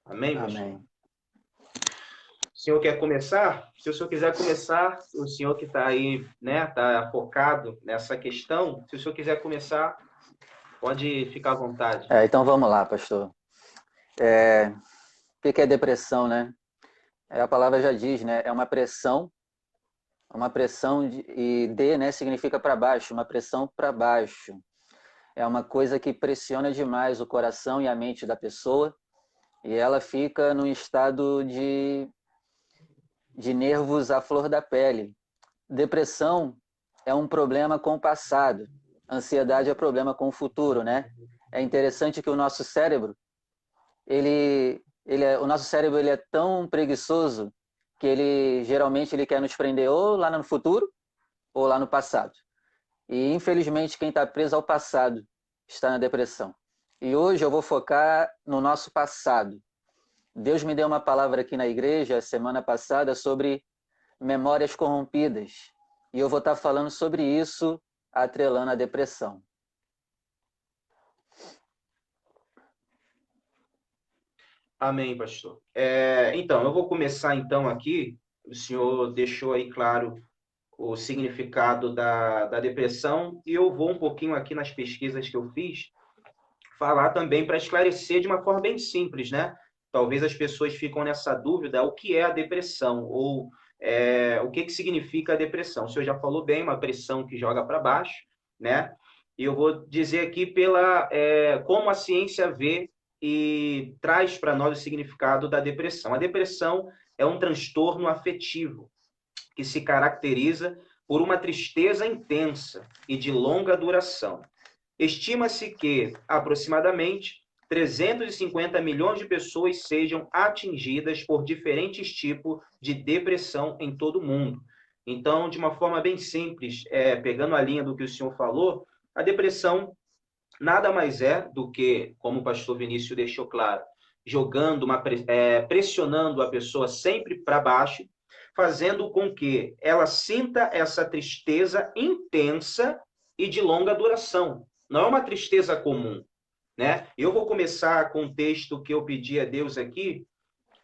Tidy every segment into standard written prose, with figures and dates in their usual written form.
Amém, pastor? Amém. O senhor quer começar? Se o senhor quiser começar, o senhor que está aí, né, está focado nessa questão, se o senhor quiser começar, pode ficar à vontade. Então vamos lá, pastor. O que é depressão, né? A palavra já diz, né? É uma pressão né, significa para baixo, uma pressão para baixo. É uma coisa que pressiona demais o coração e a mente da pessoa e ela fica num estado de nervos à flor da pele. Depressão é um problema com o passado. Ansiedade é problema com o futuro, né? É interessante que o nosso cérebro, o nosso cérebro ele é tão preguiçoso que ele geralmente ele quer nos prender ou lá no futuro ou lá no passado. E infelizmente quem está preso ao passado está na depressão. E hoje eu vou focar no nosso passado. Deus me deu uma palavra aqui na igreja semana passada sobre memórias corrompidas. E eu vou estar falando sobre isso atrelando a depressão. Amém, pastor. Então, eu vou começar então aqui. O senhor deixou aí claro o significado da depressão e eu vou um pouquinho aqui nas pesquisas que eu fiz falar também para esclarecer de uma forma bem simples, né? Talvez as pessoas ficam nessa dúvida, o que é a depressão ou o que significa a depressão. O senhor já falou bem, uma pressão que joga para baixo, né? E eu vou dizer aqui como a ciência vê e traz para nós o significado da depressão. A depressão é um transtorno afetivo que se caracteriza por uma tristeza intensa e de longa duração. Estima-se que, aproximadamente, 350 milhões de pessoas sejam atingidas por diferentes tipos de depressão em todo o mundo. Então, de uma forma bem simples, pegando a linha do que o senhor falou, a depressão nada mais é do que, como o pastor Vinícius deixou claro, pressionando a pessoa sempre para baixo, fazendo com que ela sinta essa tristeza intensa e de longa duração. Não é uma tristeza comum, né? Eu vou começar com um texto que eu pedi a Deus aqui,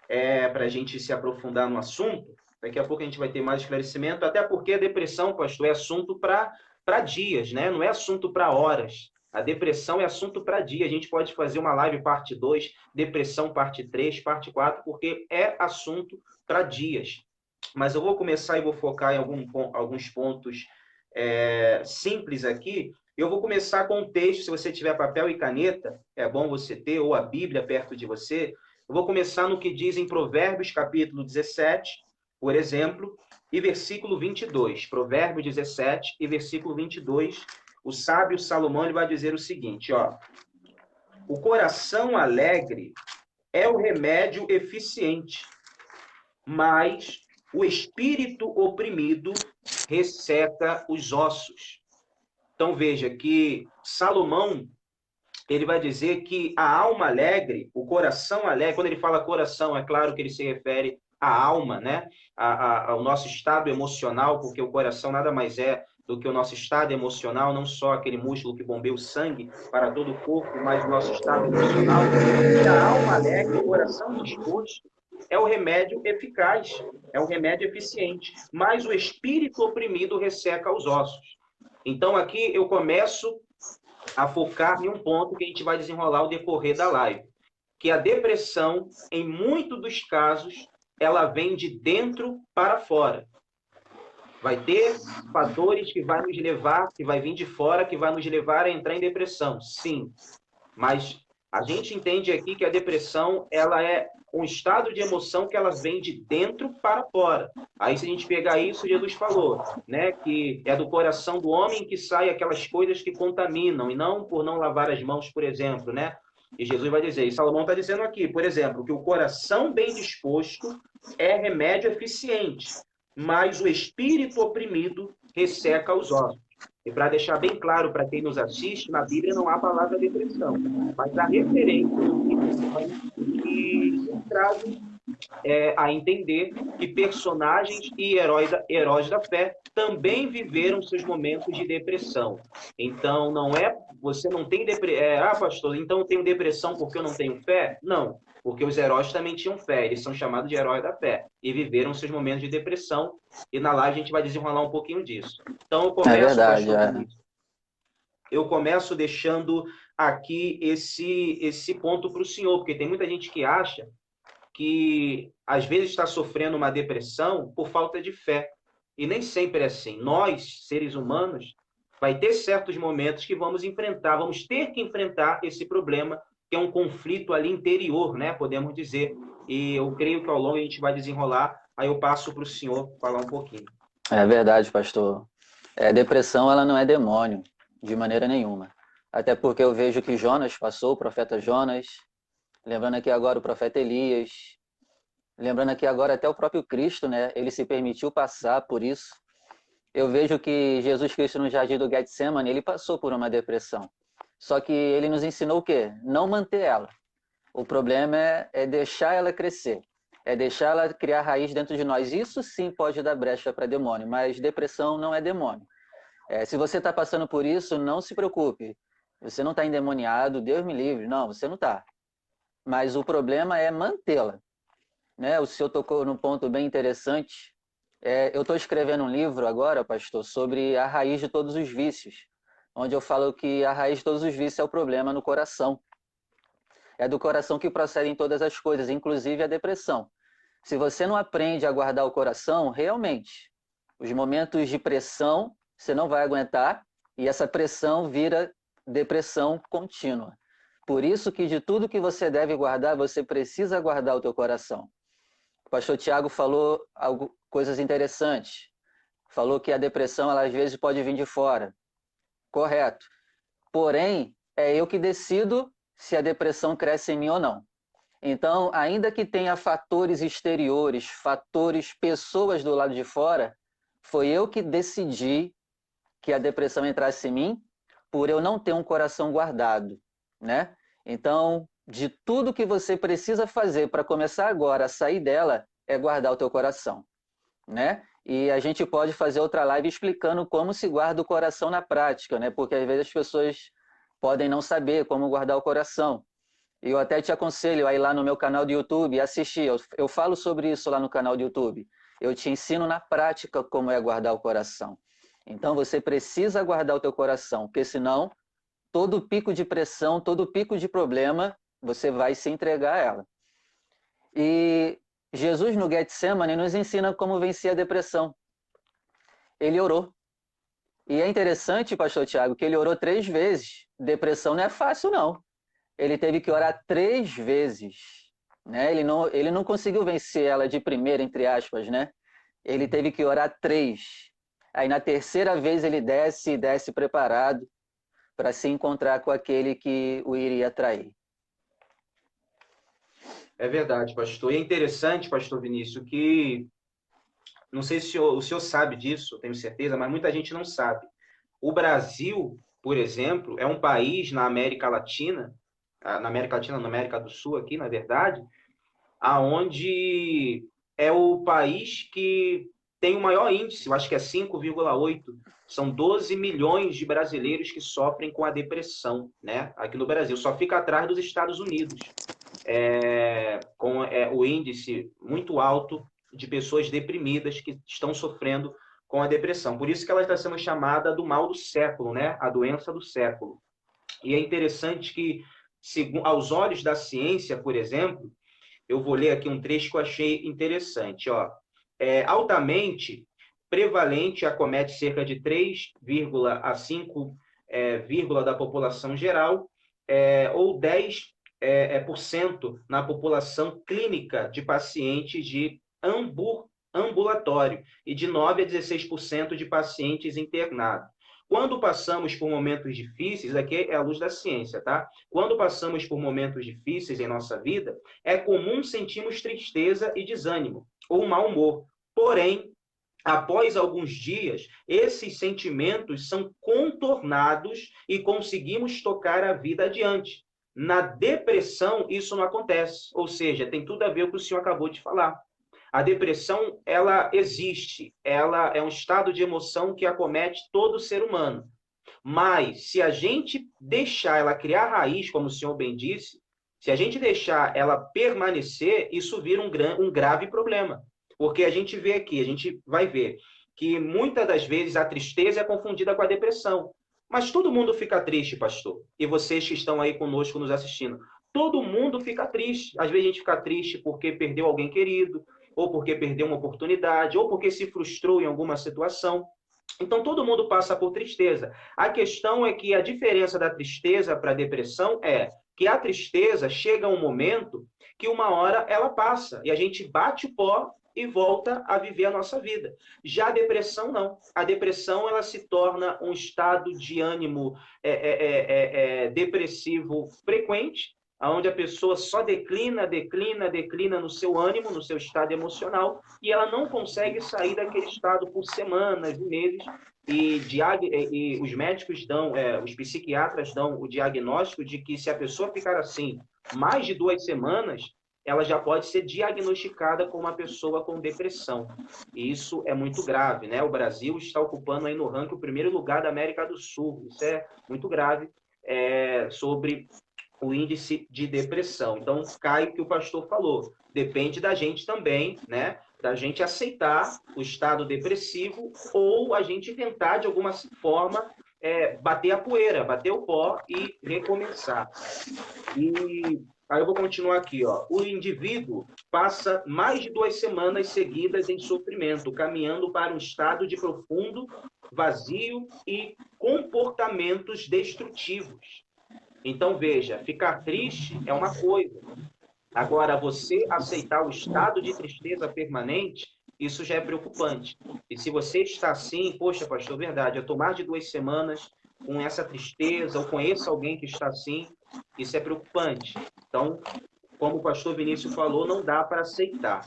para a gente se aprofundar no assunto. Daqui a pouco a gente vai ter mais esclarecimento, até porque a depressão, pastor, é assunto para dias, né? Não é assunto para horas. A depressão é assunto para dia. A gente pode fazer uma live parte 2, depressão parte 3, parte 4, porque é assunto para dias. Mas eu vou começar e vou focar em alguns pontos simples aqui. Eu vou começar com um texto, se você tiver papel e caneta, é bom você ter, ou a Bíblia perto de você. Eu vou começar no que diz em Provérbios, capítulo 17, por exemplo, e versículo 22. Provérbios 17 e versículo 22. O sábio Salomão ele vai dizer o seguinte, ó: o coração alegre é o remédio eficiente, mas o espírito oprimido resseca os ossos. Então veja que Salomão ele vai dizer que a alma alegre, o coração alegre, quando ele fala coração, é claro que ele se refere à alma, né? Ao nosso estado emocional, porque o coração nada mais é do que o nosso estado emocional, não só aquele músculo que bombeia o sangue para todo o corpo, mas o nosso estado emocional. E a alma alegre, o coração disposto, é o remédio eficaz, é o remédio eficiente, mas o espírito oprimido resseca os ossos. Então aqui eu começo a focar em um ponto que a gente vai desenrolar ao decorrer da live, que a depressão, em muitos dos casos, ela vem de dentro para fora. Vai ter fatores que vai nos levar, que vai vir de fora, que vai nos levar a entrar em depressão, sim. Mas a gente entende aqui que a depressão, ela é um estado de emoção que ela vem de dentro para fora. Aí se a gente pegar isso, Jesus falou, né, que é do coração do homem que saem aquelas coisas que contaminam, e não por não lavar as mãos, por exemplo, né? E Jesus vai dizer, e Salomão está dizendo aqui, por exemplo, que o coração bem disposto é remédio eficiente, mas o espírito oprimido resseca os ossos. E para deixar bem claro para quem nos assiste, na Bíblia não há palavra depressão, mas há referências que trazem a entender que personagens e heróis da fé também viveram seus momentos de depressão. Então, você não tem depressão, pastor, então eu tenho depressão porque eu não tenho fé? Não, porque os heróis também tinham fé, eles são chamados de heróis da fé e viveram seus momentos de depressão, e na live a gente vai desenrolar um pouquinho disso. Então, eu É começo, verdade, pastor é. Vinícius, eu começo deixando aqui esse ponto para o senhor, porque tem muita gente que acha que às vezes está sofrendo uma depressão por falta de fé. E nem sempre é assim. Nós, seres humanos, vai ter certos momentos que vamos ter que enfrentar esse problema, que é um conflito ali interior, né? Podemos dizer. E eu creio que ao longo a gente vai desenrolar. Aí eu passo para o senhor falar um pouquinho. É verdade, pastor. Depressão, ela não é demônio, de maneira nenhuma. Até porque eu vejo que Jonas passou, o profeta Jonas, lembrando aqui agora o profeta Elias, lembrando aqui agora até o próprio Cristo, né? Ele se permitiu passar por isso. Eu vejo que Jesus Cristo no jardim do Getsemane, ele passou por uma depressão. Só que ele nos ensinou o quê? Não manter ela. O problema é deixar ela crescer. É deixar ela criar raiz dentro de nós. Isso sim pode dar brecha para demônio, mas depressão não é demônio. Se você está passando por isso, não se preocupe. Você não está endemoniado, Deus me livre. Não, você não está. Mas o problema é mantê-la. Né? O senhor tocou num ponto bem interessante. Eu estou escrevendo um livro agora, pastor, sobre a raiz de todos os vícios, onde eu falo que a raiz de todos os vícios é o problema no coração. É do coração que procedem todas as coisas, inclusive a depressão. Se você não aprende a guardar o coração, realmente, os momentos de pressão você não vai aguentar e essa pressão vira depressão contínua. Por isso que de tudo que você deve guardar, você precisa guardar o teu coração. O pastor Tiago falou coisas interessantes. Falou que a depressão, ela, às vezes, pode vir de fora. Correto. Porém, é eu que decido se a depressão cresce em mim ou não. Então, ainda que tenha fatores exteriores, fatores, pessoas do lado de fora, foi eu que decidi que a depressão entrasse em mim por eu não ter um coração guardado, né? Então, de tudo que você precisa fazer para começar agora a sair dela, é guardar o teu coração, né? E a gente pode fazer outra live explicando como se guarda o coração na prática, né? Porque às vezes as pessoas podem não saber como guardar o coração. E eu até te aconselho a ir lá no meu canal do YouTube e assistir. Eu falo sobre isso lá no canal do YouTube. Eu te ensino na prática como é guardar o coração. Então você precisa guardar o teu coração, porque senão todo pico de pressão, todo pico de problema, você vai se entregar a ela. E Jesus no Getsemane nos ensina como vencer a depressão. Ele orou. E é interessante, pastor Tiago, que ele orou 3 vezes. Depressão não é fácil, não. Ele teve que orar 3 vezes. Né? Ele não conseguiu vencer ela de primeira, entre aspas, né? Ele teve que orar 3. Aí na terceira vez ele desce preparado para se encontrar com aquele que o iria trair. É verdade, pastor. E é interessante, pastor Vinícius, que não sei se o senhor sabe disso, tenho certeza, mas muita gente não sabe. O Brasil, por exemplo, é um país na América Latina, na América do Sul aqui, na verdade, aonde é o país que tem o maior índice, eu acho que é 5,8. São 12 milhões de brasileiros que sofrem com a depressão, né? Aqui no Brasil. Só fica atrás dos Estados Unidos, com o índice muito alto de pessoas deprimidas que estão sofrendo com a depressão. Por isso que ela está sendo chamada do mal do século, né? A doença do século. E é interessante que, aos olhos da ciência, por exemplo, eu vou ler aqui um trecho que eu achei interessante. Ó. Altamente prevalente, acomete cerca de 3, a 5 da população geral, ou 10 por cento na população clínica de pacientes de ambulatório e de 9 a 16% de pacientes internados. Quando passamos por momentos difíceis, aqui é a luz da ciência, tá? Quando passamos por momentos difíceis em nossa vida, é comum sentirmos tristeza e desânimo, ou mau humor. Porém, após alguns dias, esses sentimentos são contornados e conseguimos tocar a vida adiante, Na depressão, isso não acontece. Ou seja, tem tudo a ver com o que o senhor acabou de falar. A depressão, ela existe. Ela é um estado de emoção que acomete todo ser humano. Mas, se a gente deixar ela criar raiz, como o senhor bem disse, se a gente deixar ela permanecer, isso vira um grave problema. Porque a gente vê aqui, a gente vai ver que muitas das vezes a tristeza é confundida com a depressão. Mas todo mundo fica triste, pastor. E vocês que estão aí conosco nos assistindo. Todo mundo fica triste. Às vezes a gente fica triste porque perdeu alguém querido, ou porque perdeu uma oportunidade, ou porque se frustrou em alguma situação. Então, todo mundo passa por tristeza. A questão é que a diferença da tristeza para a depressão é que a tristeza chega a um momento que uma hora ela passa, e a gente bate o pó e volta a viver a nossa vida. Já a depressão, não. A depressão, ela se torna um estado de ânimo depressivo frequente, onde a pessoa só declina no seu ânimo, no seu estado emocional, e ela não consegue sair daquele estado por semanas e meses, e os médicos dão, os psiquiatras dão o diagnóstico de que se a pessoa ficar assim mais de 2 semanas, ela já pode ser diagnosticada como uma pessoa com depressão. E isso é muito grave, né? O Brasil está ocupando aí no ranking o primeiro lugar da América do Sul. Isso é muito grave sobre o índice de depressão. Então, cai o que o pastor falou. Depende da gente também, né? Da gente aceitar o estado depressivo ou a gente tentar, de alguma forma, bater a poeira, bater o pó e recomeçar. E aí eu vou continuar aqui, ó. O indivíduo passa mais de 2 semanas seguidas em sofrimento, caminhando para um estado de profundo vazio e comportamentos destrutivos. Então, veja, ficar triste é uma coisa. Agora, você aceitar o estado de tristeza permanente, isso já é preocupante. E se você está assim, poxa, pastor, verdade, eu estou mais de 2 semanas com essa tristeza, ou conheço alguém que está assim, isso é preocupante. Então, como o pastor Vinícius falou, não dá para aceitar.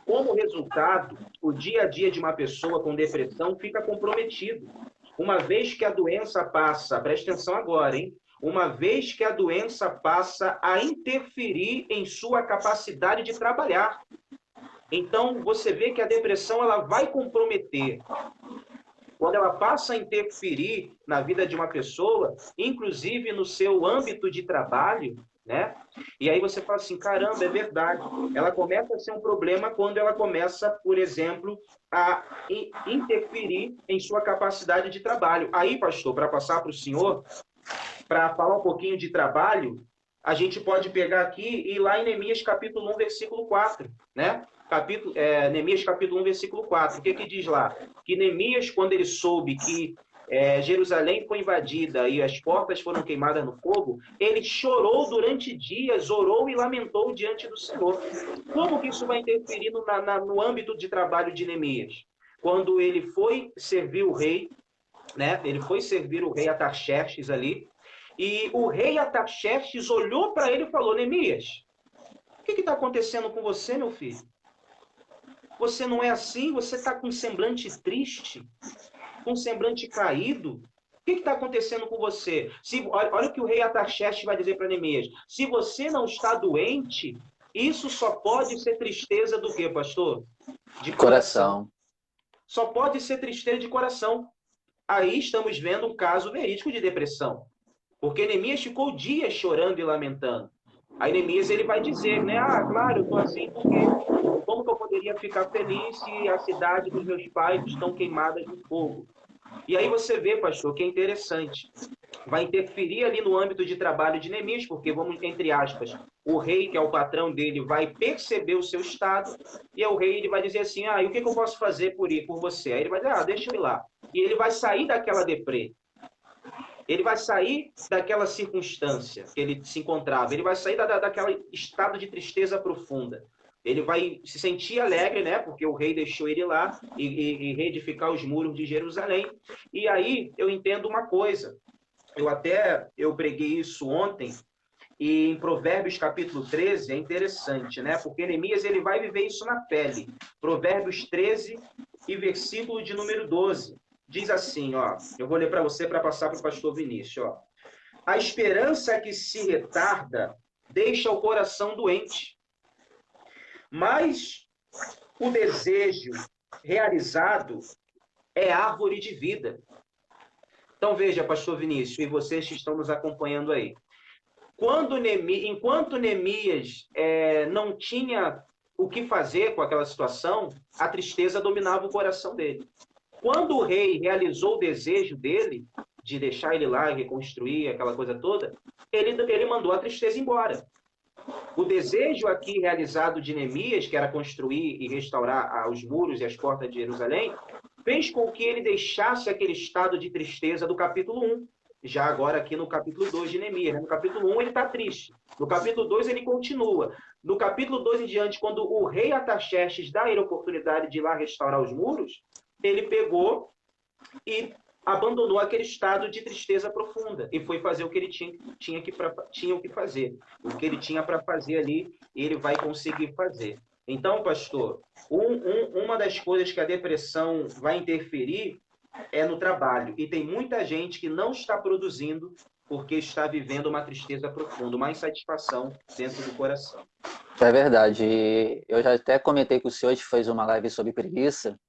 Como resultado, o dia a dia de uma pessoa com depressão fica comprometido. Uma vez que a doença passa, presta atenção agora, hein? Uma vez que a doença passa a interferir em sua capacidade de trabalhar. Então, você vê que a depressão ela vai comprometer. Quando ela passa a interferir na vida de uma pessoa, inclusive no seu âmbito de trabalho, né? E aí você fala assim, caramba, é verdade. Ela começa a ser um problema quando ela começa, por exemplo, a interferir em sua capacidade de trabalho. Aí, pastor, para passar para o senhor, para falar um pouquinho de trabalho, a gente pode pegar aqui e ir lá em Neemias capítulo 1, versículo 4, né? Neemias capítulo 1, versículo 4. O que diz lá? Que Neemias, quando ele soube que Jerusalém foi invadida e as portas foram queimadas no fogo, ele chorou durante dias, orou e lamentou diante do Senhor. Como que isso vai interferir no âmbito de trabalho de Neemias? Quando ele foi servir o rei, né? Ele foi servir o rei Artaxerxes ali, e o rei Artaxerxes olhou para ele e falou, Neemias, o que está acontecendo com você, meu filho? Você não é assim? Você está com um semblante triste? Com um semblante caído? O que está acontecendo com você? Olha o que o rei Artaxerxes vai dizer para Neemias. Se você não está doente, isso só pode ser tristeza do quê, pastor? De coração. Só pode ser tristeza de coração. Aí estamos vendo um caso verídico de depressão. Porque Neemias ficou dias chorando e lamentando. Aí Neemias ele vai dizer, né? Ah, claro, eu estou assim porque como que eu poderia ficar feliz se a cidade dos meus pais estão queimadas no fogo? E aí você vê, pastor, que é interessante. Vai interferir ali no âmbito de trabalho de Neemias, porque vamos, entre aspas, o rei, que é o patrão dele, vai perceber o seu estado, e o rei ele vai dizer assim, e o que eu posso fazer por você? Aí ele vai dizer, deixa eu ir lá. E ele vai sair daquela deprê. Ele vai sair daquela circunstância que ele se encontrava. Ele vai sair daquele estado de tristeza profunda. Ele vai se sentir alegre, né? Porque o rei deixou ele lá e reedificar os muros de Jerusalém. E aí eu entendo uma coisa. Eu preguei isso ontem, e em Provérbios capítulo 13 é interessante, né? Porque Neemias ele vai viver isso na pele. Provérbios 13 e versículo de número 12. Diz assim, ó, eu vou ler para você para passar para o pastor Vinícius, ó. A esperança que se retarda deixa o coração doente. Mas o desejo realizado é árvore de vida. Então veja, pastor Vinícius, e vocês que estão nos acompanhando aí. Enquanto Neemias não tinha o que fazer com aquela situação, a tristeza dominava o coração dele. Quando o rei realizou o desejo dele, de deixar ele lá e reconstruir aquela coisa toda, ele mandou a tristeza embora. O desejo aqui realizado de Neemias, que era construir e restaurar os muros e as portas de Jerusalém, fez com que ele deixasse aquele estado de tristeza do capítulo 1. Já agora aqui no capítulo 2 de Neemias. No capítulo 1 ele está triste. No capítulo 2 ele continua. No capítulo 2 em diante, quando o rei Artaxerxes dá a ele a oportunidade de ir lá restaurar os muros, ele pegou e abandonou aquele estado de tristeza profunda e foi fazer o que ele tinha que fazer. O que ele tinha para fazer ali, ele vai conseguir fazer. Então, pastor, uma das coisas que a depressão vai interferir é no trabalho. E tem muita gente que não está produzindo porque está vivendo uma tristeza profunda, uma insatisfação dentro do coração. É verdade. Eu já até comentei com o senhor, a gente fez uma live sobre preguiça.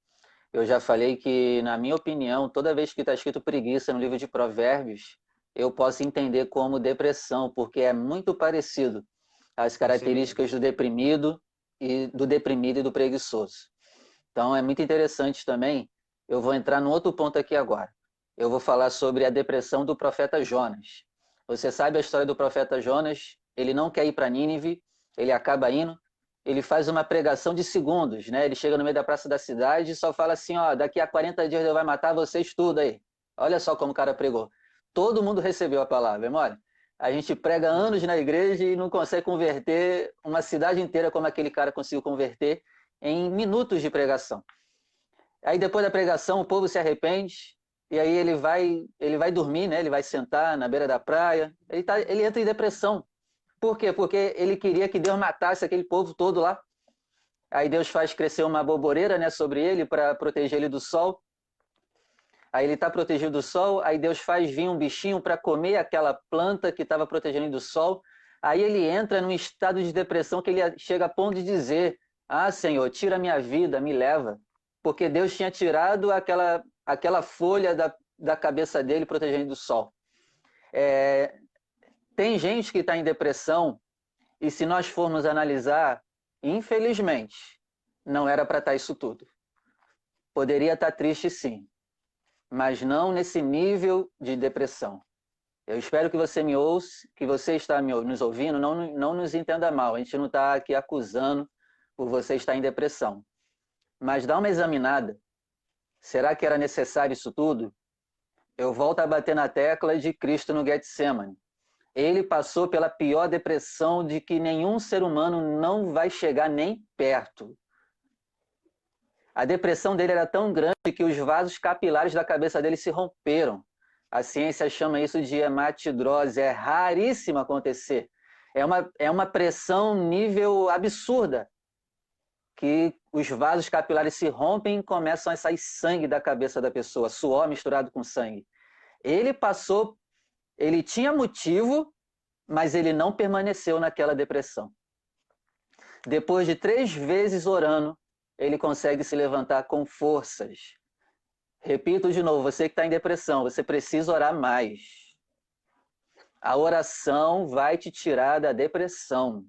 Eu já falei que, na minha opinião, toda vez que está escrito preguiça no livro de Provérbios, eu posso entender como depressão, porque é muito parecido às características do deprimido e do preguiçoso. Então, é muito interessante também. Eu vou entrar num outro ponto aqui agora. Eu vou falar sobre a depressão do profeta Jonas. Você sabe a história do profeta Jonas? Ele não quer ir para Nínive, ele acaba indo. Ele faz uma pregação de segundos, né? Ele chega no meio da praça da cidade e só fala assim, ó, daqui a 40 dias Deus vai matar vocês tudo aí. Olha só como o cara pregou. Todo mundo recebeu a palavra, é mole? A gente prega anos na igreja e não consegue converter uma cidade inteira como aquele cara conseguiu converter em minutos de pregação. Aí depois da pregação o povo se arrepende e aí ele vai dormir, né? Ele vai sentar na beira da praia. Ele entra em depressão. Por quê? Porque ele queria que Deus matasse aquele povo todo lá. Aí Deus faz crescer uma borboreira, né, sobre ele para proteger ele do sol. Aí ele está protegido do sol, aí Deus faz vir um bichinho para comer aquela planta que estava protegendo ele do sol. Aí ele entra num estado de depressão que ele chega a ponto de dizer, ah, Senhor, tira a minha vida, me leva. Porque Deus tinha tirado aquela folha da cabeça dele protegendo do sol. Tem gente que está em depressão e se nós formos analisar, infelizmente, não era para estar isso tudo. Poderia estar triste sim, mas não nesse nível de depressão. Eu espero que você me ouça, que você está nos ouvindo, não nos entenda mal. A gente não está aqui acusando por você estar em depressão. Mas dá uma examinada. Será que era necessário isso tudo? Eu volto a bater na tecla de Cristo no Getsemane. Ele passou pela pior depressão de que nenhum ser humano não vai chegar nem perto. A depressão dele era tão grande que os vasos capilares da cabeça dele se romperam. A ciência chama isso de hematidrose. É raríssimo acontecer. É uma pressão nível absurda, que os vasos capilares se rompem e começam a sair sangue da cabeça da pessoa, suor misturado com sangue. Ele tinha motivo, mas ele não permaneceu naquela depressão. Depois de 3 vezes orando, ele consegue se levantar com forças. Repito de novo, você que está em depressão, você precisa orar mais. A oração vai te tirar da depressão.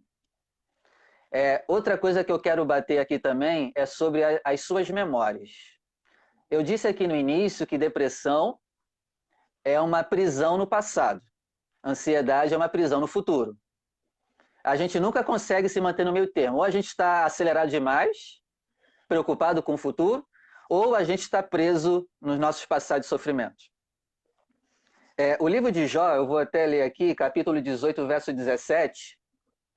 Outra coisa que eu quero bater aqui também é sobre as suas memórias. Eu disse aqui no início que depressão é uma prisão no passado. Ansiedade é uma prisão no futuro. A gente nunca consegue se manter no meio termo. Ou a gente está acelerado demais, preocupado com o futuro, ou a gente está preso nos nossos passados sofrimentos. O livro de Jó, eu vou até ler aqui, capítulo 18, verso 17.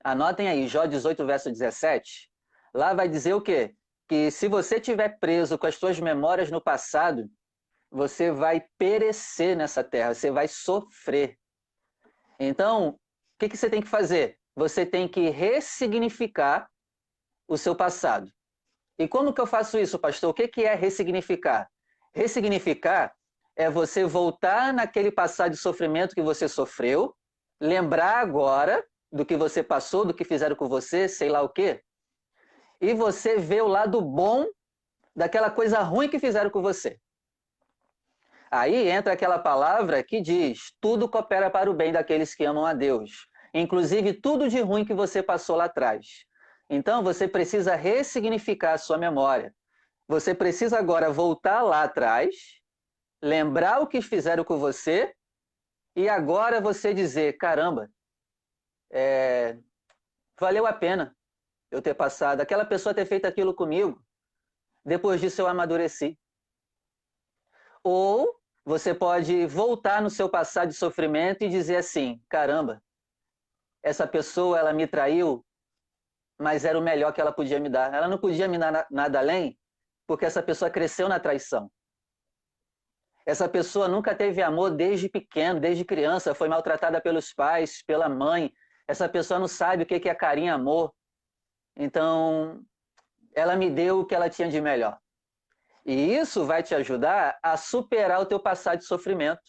Anotem aí, Jó 18, verso 17. Lá vai dizer o quê? Que se você estiver preso com as suas memórias no passado, você vai perecer nessa terra, você vai sofrer. Então, o que você tem que fazer? Você tem que ressignificar o seu passado. E como que eu faço isso, pastor? O que é ressignificar? Ressignificar é você voltar naquele passado de sofrimento que você sofreu, lembrar agora do que você passou, do que fizeram com você, sei lá o quê, e você ver o lado bom daquela coisa ruim que fizeram com você. Aí entra aquela palavra que diz: tudo coopera para o bem daqueles que amam a Deus, inclusive tudo de ruim que você passou lá atrás. Então você precisa ressignificar a sua memória. Você precisa agora voltar lá atrás, lembrar o que fizeram com você e agora você dizer: caramba, valeu a pena eu ter passado, aquela pessoa ter feito aquilo comigo, depois disso eu amadureci. Ou você pode voltar no seu passado de sofrimento e dizer assim: caramba, essa pessoa ela me traiu, mas era o melhor que ela podia me dar. Ela não podia me dar nada além, porque essa pessoa cresceu na traição. Essa pessoa nunca teve amor desde pequeno, desde criança, foi maltratada pelos pais, pela mãe. Essa pessoa não sabe o que é carinho e amor. Então, ela me deu o que ela tinha de melhor. E isso vai te ajudar a superar o teu passado de sofrimento.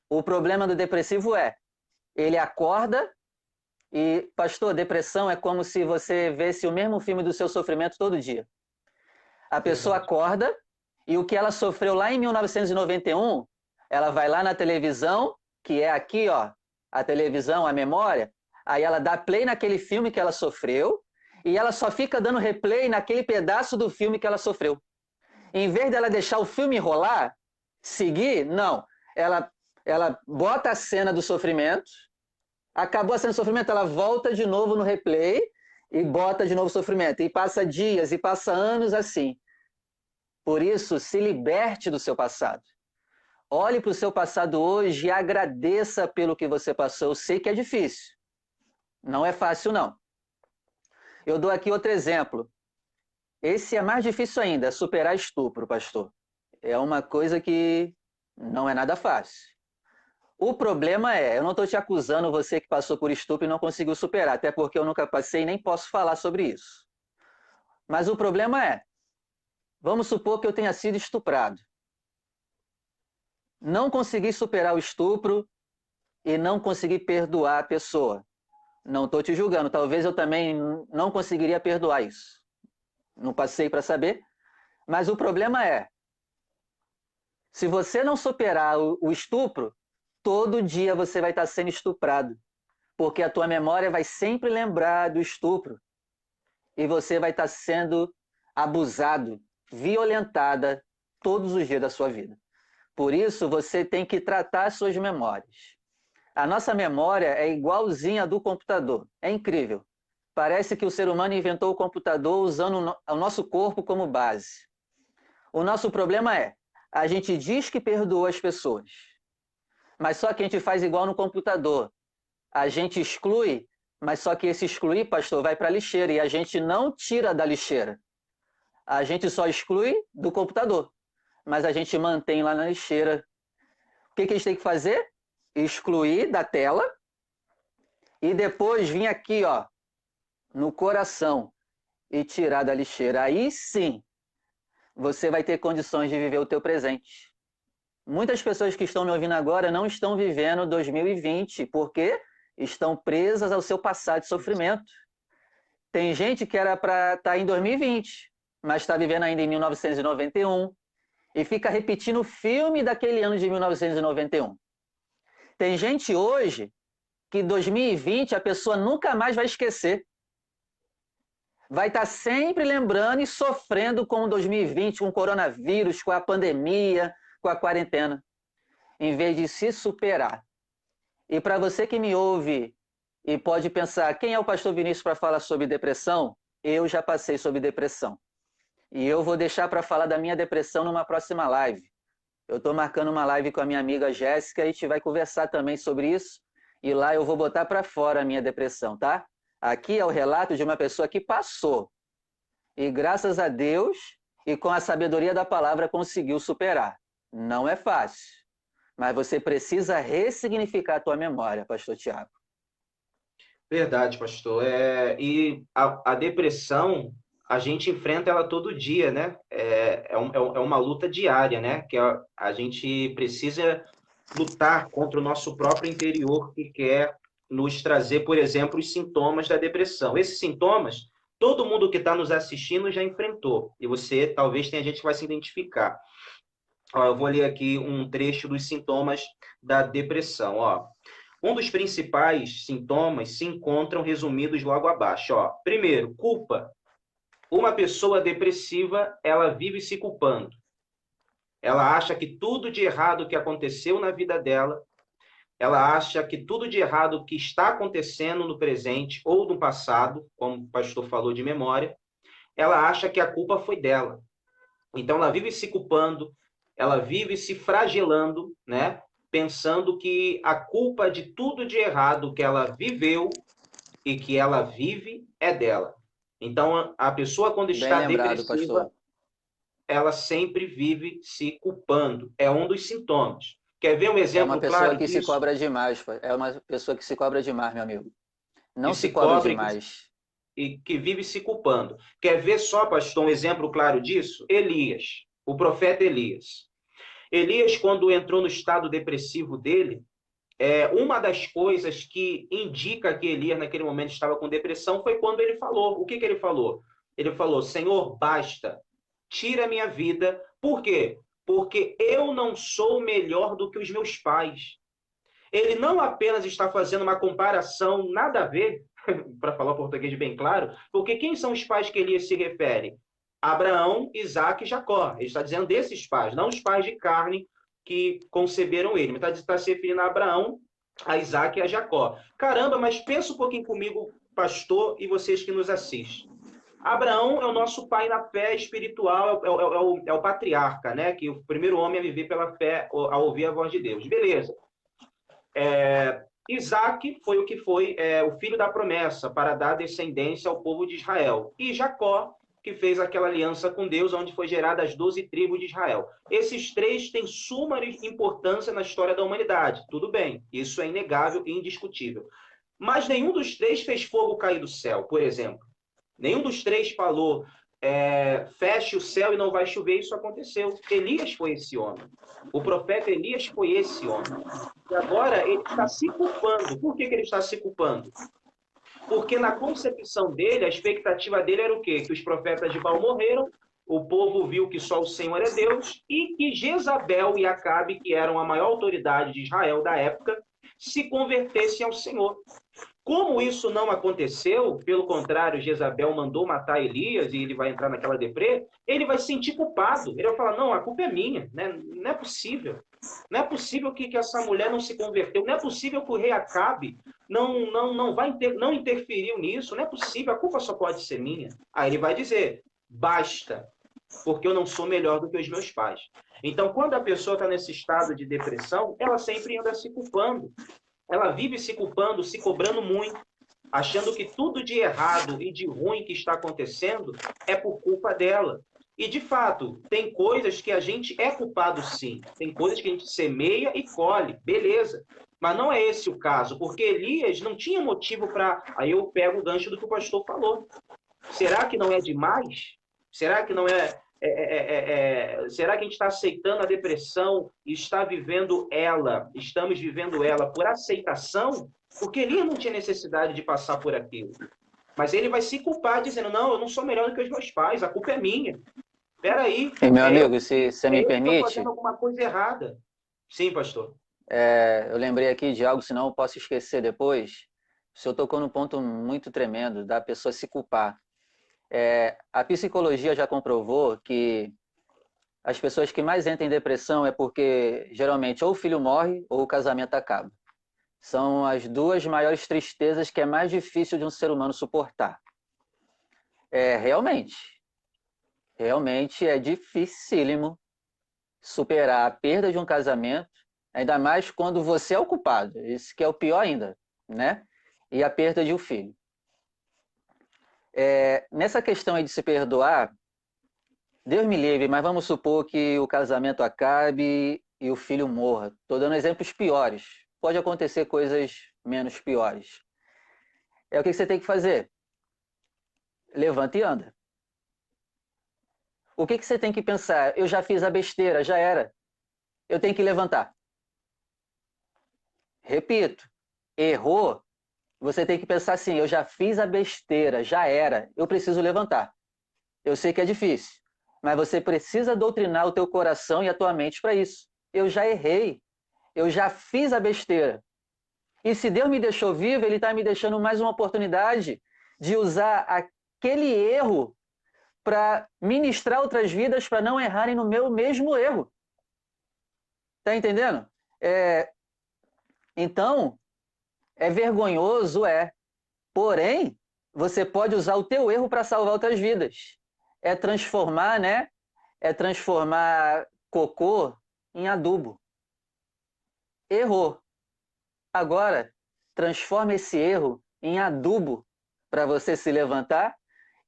O problema do depressivo é, ele acorda e, pastor, depressão é como se você visse o mesmo filme do seu sofrimento todo dia. A pessoa acorda e o que ela sofreu lá em 1991, ela vai lá na televisão, que é aqui, ó, a televisão, a memória, aí ela dá play naquele filme que ela sofreu e ela só fica dando replay naquele pedaço do filme que ela sofreu. Em vez dela deixar o filme rolar, seguir, não. Ela bota a cena do sofrimento, acabou a cena do sofrimento, ela volta de novo no replay e bota de novo o sofrimento. E passa dias e passa anos assim. Por isso, se liberte do seu passado. Olhe para o seu passado hoje e agradeça pelo que você passou. Eu sei que é difícil. Não é fácil, não. Eu dou aqui outro exemplo. Esse é mais difícil ainda, superar estupro, pastor. É uma coisa que não é nada fácil. O problema é, eu não estou te acusando você que passou por estupro e não conseguiu superar, até porque eu nunca passei e nem posso falar sobre isso. Mas o problema é, vamos supor que eu tenha sido estuprado. Não consegui superar o estupro e não consegui perdoar a pessoa. Não estou te julgando, talvez eu também não conseguiria perdoar isso. Não passei para saber. Mas o problema é, se você não superar o estupro, todo dia você vai estar sendo estuprado. Porque a tua memória vai sempre lembrar do estupro. E você vai estar sendo abusado, violentada todos os dias da sua vida. Por isso, você tem que tratar as suas memórias. A nossa memória é igualzinha à do computador. É incrível. Parece que o ser humano inventou o computador usando o nosso corpo como base. O nosso problema é, a gente diz que perdoa as pessoas, mas só que a gente faz igual no computador. A gente exclui, mas só que esse excluir, pastor, vai para a lixeira e a gente não tira da lixeira. A gente só exclui do computador, mas a gente mantém lá na lixeira. O que a gente tem que fazer? Excluir da tela e depois vir aqui, ó, no coração e tirar da lixeira. Aí sim, você vai ter condições de viver o teu presente. Muitas pessoas que estão me ouvindo agora não estão vivendo 2020 porque estão presas ao seu passado de sofrimento. Tem gente que era para estar em 2020, mas está vivendo ainda em 1991 e fica repetindo o filme daquele ano de 1991. Tem gente hoje que 2020 a pessoa nunca mais vai esquecer. Vai estar sempre lembrando e sofrendo com 2020, com o coronavírus, com a pandemia, com a quarentena, em vez de se superar. E para você que me ouve e pode pensar, quem é o pastor Vinícius para falar sobre depressão? Eu já passei sobre depressão. E eu vou deixar para falar da minha depressão numa próxima live. Eu estou marcando uma live com a minha amiga Jéssica e a gente vai conversar também sobre isso. E lá eu vou botar para fora a minha depressão, tá? Aqui é o relato de uma pessoa que passou. E graças a Deus e com a sabedoria da palavra conseguiu superar. Não é fácil, mas você precisa ressignificar a tua memória, pastor Tiago. Verdade, pastor. E a depressão, a gente enfrenta ela todo dia, né? É uma luta diária, né? Que a gente precisa lutar contra o nosso próprio interior que quer nos trazer, por exemplo, os sintomas da depressão. Esses sintomas, todo mundo que está nos assistindo já enfrentou, e você talvez tenha gente que vai se identificar. Ó, eu vou ler aqui um trecho dos sintomas da depressão. Ó. Um dos principais sintomas se encontram resumidos logo abaixo. Ó. Primeiro, culpa. Uma pessoa depressiva, ela vive se culpando. Ela acha que tudo de errado que aconteceu na vida dela, ela acha que tudo de errado que está acontecendo no presente ou no passado, como o pastor falou de memória, ela acha que a culpa foi dela. Então ela vive se culpando, ela vive se fragelando, né? Pensando que a culpa de tudo de errado que ela viveu e que ela vive é dela. Então a pessoa quando Bem está lembrado, depressiva, pastor. ela sempre vive se culpando. É um dos sintomas. Quer ver um É uma exemplo pessoa claro que se disso? cobra demais, é uma pessoa que se cobra demais, meu amigo. Que Não se se cobre cobra demais. e que vive se culpando. Quer ver só, pastor, um exemplo claro disso? Elias, o profeta Elias. Elias, quando entrou no estado depressivo dele, uma das coisas que indica que Elias, naquele momento, estava com depressão foi quando ele falou. O que, que ele falou? Ele falou: Senhor, basta, tira a minha vida. Por quê? Porque eu não sou melhor do que os meus pais. Ele não apenas está fazendo uma comparação nada a ver, para falar português bem claro, porque quem são os pais que Elias se refere? Abraão, Isaac e Jacó. Ele está dizendo desses pais, não os pais de carne que conceberam ele. Ele está se referindo a Abraão, a Isaac e a Jacó. Caramba, mas pensa um pouquinho comigo, pastor, e vocês que nos assistem. Abraão é o nosso pai na fé espiritual, é o patriarca, né? Que o primeiro homem a viver pela fé, a ouvir a voz de Deus. Beleza. Isaac foi o que foi o filho da promessa para dar descendência ao povo de Israel. E Jacó, que fez aquela aliança com Deus, onde foi gerada as 12 tribos de Israel. Esses três têm suma importância na história da humanidade. Tudo bem, isso é inegável e indiscutível. Mas nenhum dos três fez fogo cair do céu, por exemplo. Nenhum dos três falou, feche o céu e não vai chover. Isso aconteceu. Elias foi esse homem. O profeta Elias foi esse homem. E agora ele está se culpando. Por que ele está se culpando? Porque na concepção dele, a expectativa dele era o quê? Que os profetas de Baal morreram, o povo viu que só o Senhor é Deus, e que Jezabel e Acabe, que eram a maior autoridade de Israel da época, se convertessem ao Senhor. Como isso não aconteceu, pelo contrário, Jezabel mandou matar Elias e ele vai entrar naquela deprê, ele vai se sentir culpado. Ele vai falar, não, a culpa é minha, né? Não é possível. Não é possível que essa mulher não se converteu. Não é possível que o rei Acabe não interferiu nisso. Não é possível, a culpa só pode ser minha. Aí ele vai dizer, basta, porque eu não sou melhor do que os meus pais. Então, quando a pessoa está nesse estado de depressão, ela sempre anda se culpando. Ela vive se culpando, se cobrando muito, achando que tudo de errado e de ruim que está acontecendo é por culpa dela. E, de fato, tem coisas que a gente é culpado sim. Tem coisas que a gente semeia e colhe, beleza. Mas não é esse o caso, porque Elias não tinha motivo para. Aí eu pego o gancho do que o pastor falou. Será que não é demais? Será que não será que a gente está aceitando a depressão e estamos vivendo ela por aceitação? Porque ele não tinha necessidade de passar por aquilo. Mas ele vai se culpar dizendo, não, eu não sou melhor do que os meus pais, a culpa é minha. Espera aí, E, meu amigo, se você me eu que estou fazendo permite, alguma coisa errada. Sim, pastor. eu lembrei aqui de algo, senão eu posso esquecer depois. O senhor tocou num ponto muito tremendo da pessoa se culpar. A psicologia já comprovou que as pessoas que mais entram em depressão é porque geralmente ou o filho morre ou o casamento acaba. São as duas maiores tristezas que é mais difícil de um ser humano suportar. Realmente, realmente é dificílimo superar a perda de um casamento, ainda mais quando você é o culpado. Isso que é o pior ainda, né? E a perda de um filho. Nessa questão aí de se perdoar, Deus me livre, mas vamos supor que o casamento acabe e o filho morra. Estou dando exemplos piores. Pode acontecer coisas menos piores. O que você tem que fazer? Levanta e anda. O que você tem que pensar? Eu já fiz a besteira, já era. Eu tenho que levantar. Repito, errou, você tem que pensar assim, eu já fiz a besteira, já era, eu preciso levantar. Eu sei que é difícil, mas você precisa doutrinar o teu coração e a tua mente para isso. Eu já errei, eu já fiz a besteira. E se Deus me deixou vivo, Ele está me deixando mais uma oportunidade de usar aquele erro para ministrar outras vidas para não errarem no meu mesmo erro. Tá entendendo? Então, é vergonhoso, Porém, você pode usar o teu erro para salvar outras vidas. É transformar, né? É transformar cocô em adubo. Errou. Agora, transforma esse erro em adubo para você se levantar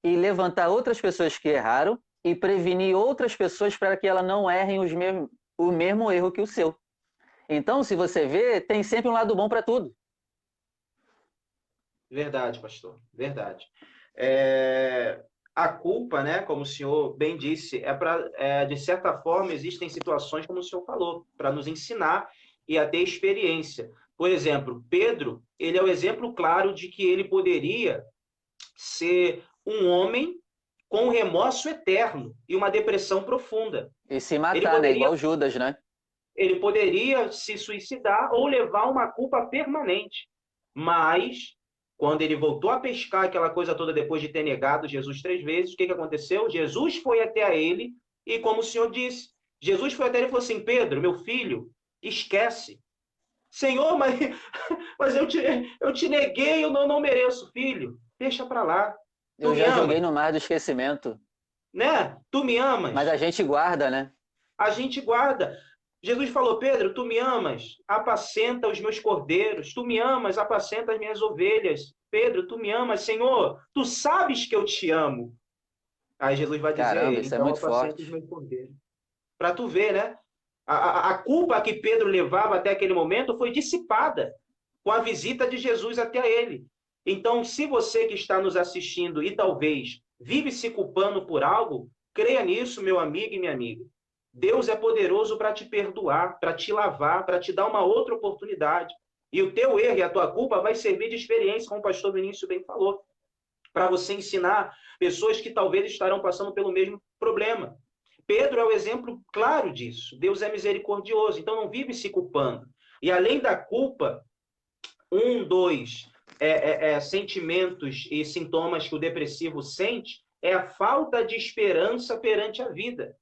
e levantar outras pessoas que erraram e prevenir outras pessoas para que elas não errem o mesmo erro que o seu. Então, se você vê, tem sempre um lado bom para tudo. Verdade, pastor, verdade. A culpa, né, como o senhor bem disse, de certa forma, existem situações, como o senhor falou, para nos ensinar e a ter experiência. Por exemplo, Pedro, ele é o exemplo claro de que ele poderia ser um homem com um remorso eterno e uma depressão profunda. E se matar, né? Igual Judas, né? Ele poderia se suicidar ou levar uma culpa permanente. Mas, quando ele voltou a pescar aquela coisa toda depois de ter negado Jesus 3 vezes, o que aconteceu? Jesus foi até ele e, como o Senhor disse, Jesus foi até ele e falou assim, Pedro, meu filho, esquece. Senhor, mas eu te neguei, eu não mereço, filho. Deixa para lá. Tu Eu me já amas, joguei no mar do esquecimento. né? Tu me amas. Mas a gente guarda, né? A gente guarda. Jesus falou, Pedro, tu me amas, apacenta os meus cordeiros, tu me amas, apacenta as minhas ovelhas. Pedro, tu me amas, Senhor, tu sabes que eu te amo. Aí Jesus vai dizer a Caramba, ele, isso é então muito apacenta os forte. meus cordeiros. Para tu ver, né? A culpa que Pedro levava até aquele momento foi dissipada com a visita de Jesus até ele. Então, se você que está nos assistindo e talvez vive se culpando por algo, creia nisso, meu amigo e minha amiga. Deus é poderoso para te perdoar, para te lavar, para te dar uma outra oportunidade. E o teu erro e a tua culpa vai servir de experiência, como o pastor Vinícius bem falou, para você ensinar pessoas que talvez estarão passando pelo mesmo problema. Pedro é o exemplo claro disso. Deus é misericordioso, então não vive se culpando. E além da culpa, dois sentimentos e sintomas que o depressivo sente é a falta de esperança perante a vida.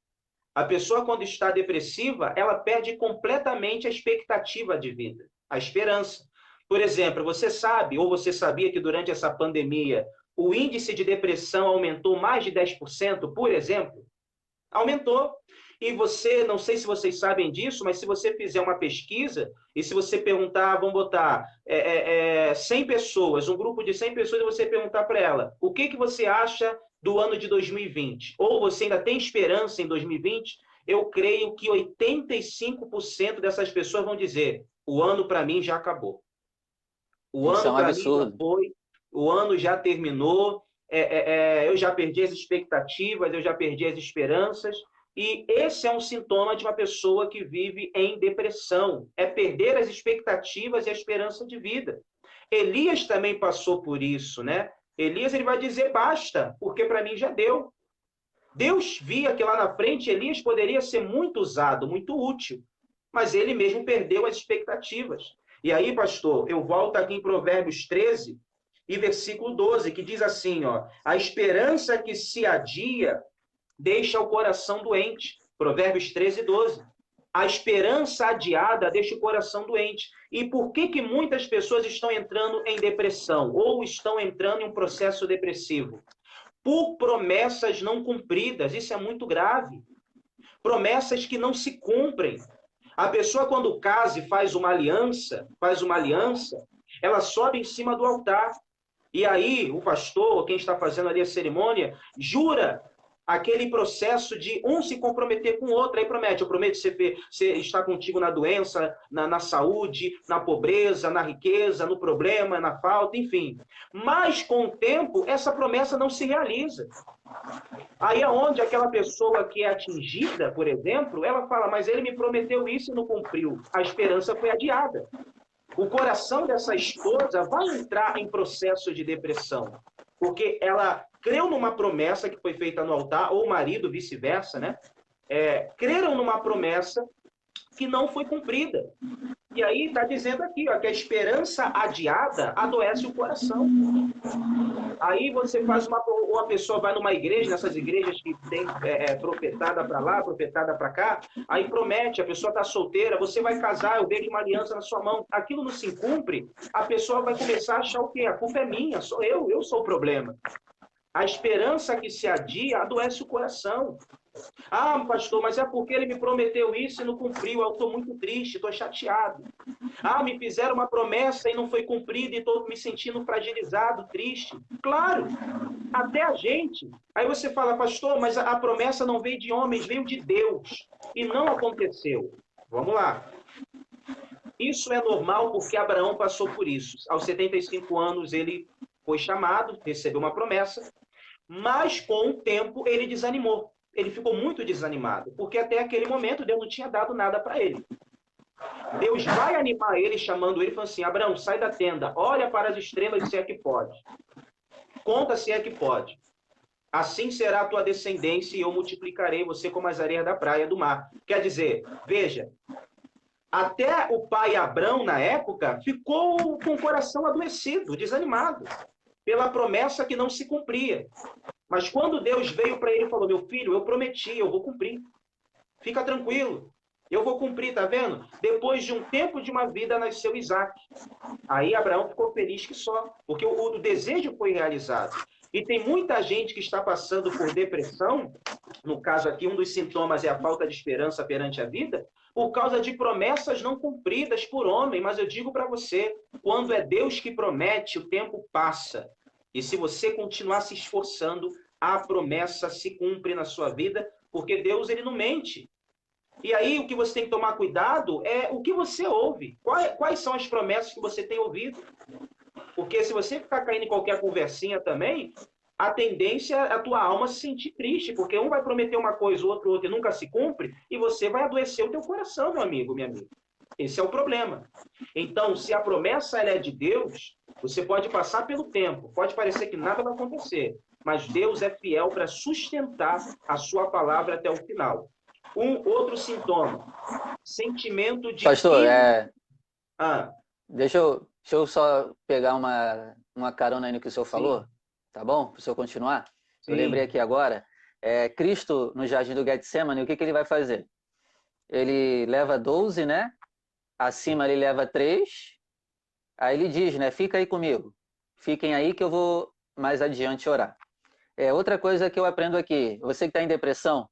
A pessoa, quando está depressiva, ela perde completamente a expectativa de vida, a esperança. Por exemplo, você sabe, ou você sabia que durante essa pandemia, o índice de depressão aumentou mais de 10%, por exemplo? Aumentou. E você, não sei se vocês sabem disso, mas se você fizer uma pesquisa, e se você perguntar, vamos botar 100 pessoas, um grupo de 100 pessoas, e você perguntar para ela, o que você acha do ano de 2020? Ou você ainda tem esperança em 2020? Eu creio que 85% dessas pessoas vão dizer, o ano para mim já acabou. O Isso é ano um para mim já absurdo. foi, o ano já terminou, eu já perdi as expectativas, eu já perdi as esperanças, e esse é um sintoma de uma pessoa que vive em depressão, é perder as expectativas e a esperança de vida. Elias também passou por isso, né? Elias ele vai dizer basta, porque para mim já deu. Deus via que lá na frente Elias poderia ser muito usado, muito útil, mas ele mesmo perdeu as expectativas. E aí, pastor, eu volto aqui em Provérbios 13 e versículo 12, que diz assim, ó, a esperança que se adia deixa o coração doente. Provérbios 13, 12. A esperança adiada deixa o coração doente. E por que muitas pessoas estão entrando em depressão ou estão entrando em um processo depressivo? Por promessas não cumpridas. Isso é muito grave. Promessas que não se cumprem. A pessoa, quando casa e faz uma aliança, ela sobe em cima do altar. E aí, o pastor, quem está fazendo ali a cerimônia, jura aquele processo de um se comprometer com o outro. Aí promete, eu prometo ser estar contigo na doença, na saúde, na pobreza, na riqueza, no problema, na falta, enfim. Mas, com o tempo, essa promessa não se realiza. Aí é onde aquela pessoa que é atingida, por exemplo, ela fala, mas ele me prometeu isso e não cumpriu. A esperança foi adiada. O coração dessa esposa vai entrar em processo de depressão, porque ela creu numa promessa que foi feita no altar, ou o marido, vice-versa, né? Creram numa promessa que não foi cumprida. E aí está dizendo aqui, ó, que a esperança adiada adoece o coração. Aí você faz uma pessoa vai numa igreja, nessas igrejas que tem profetada para lá, profetada para cá, aí promete, a pessoa está solteira, você vai casar, eu vejo uma aliança na sua mão, aquilo não se cumpre, a pessoa vai começar a achar o quê? A culpa é minha, sou eu sou o problema. A esperança que se adia adoece o coração. Ah, pastor, mas é porque ele me prometeu isso e não cumpriu. Eu estou muito triste, estou chateado. Ah, me fizeram uma promessa e não foi cumprida e estou me sentindo fragilizado, triste. Claro, até a gente. Aí você fala, pastor, mas a promessa não veio de homens, veio de Deus. E não aconteceu. Vamos lá. Isso é normal porque Abraão passou por isso. Aos 75 anos ele foi chamado, recebeu uma promessa, mas com o tempo ele desanimou. Ele ficou muito desanimado, porque até aquele momento Deus não tinha dado nada para ele. Deus vai animar ele, chamando ele, falando assim, Abraão, sai da tenda, olha para as estrelas se é que pode. Conta se é que pode. Assim será a tua descendência e eu multiplicarei você como as areias da praia do mar. Quer dizer, veja, até o pai Abrão, na época, ficou com o coração adoecido, desanimado, pela promessa que não se cumpria. Mas quando Deus veio para ele e falou, meu filho, eu prometi, eu vou cumprir. Fica tranquilo, eu vou cumprir, tá vendo? Depois de um tempo de uma vida, nasceu Isaac. Aí Abraão ficou feliz que só, porque o desejo foi realizado. E tem muita gente que está passando por depressão, no caso aqui, um dos sintomas é a falta de esperança perante a vida, por causa de promessas não cumpridas por homem. Mas eu digo para você, quando é Deus que promete, o tempo passa. E se você continuar se esforçando, a promessa se cumpre na sua vida, porque Deus ele não mente. E aí o que você tem que tomar cuidado é o que você ouve. Quais são as promessas que você tem ouvido? Porque se você ficar caindo em qualquer conversinha também, a tendência é a tua alma se sentir triste, porque um vai prometer uma coisa, o outro, e nunca se cumpre, e você vai adoecer o teu coração, meu amigo, minha amiga. Esse é o problema. Então, se a promessa ela é de Deus, você pode passar pelo tempo, pode parecer que nada vai acontecer, mas Deus é fiel para sustentar a sua palavra até o final. Um outro sintoma, sentimento de... Pastor, Ah, deixa eu só pegar uma carona aí no que o senhor falou, tá bom? Para o senhor continuar. Eu lembrei aqui agora, Cristo no jardim do Getsemane, o que ele vai fazer? Ele leva 12, né? Acima ele leva 3, aí ele diz, né? Fica aí comigo, fiquem aí que eu vou mais adiante orar. Outra coisa que eu aprendo aqui, você que está em depressão,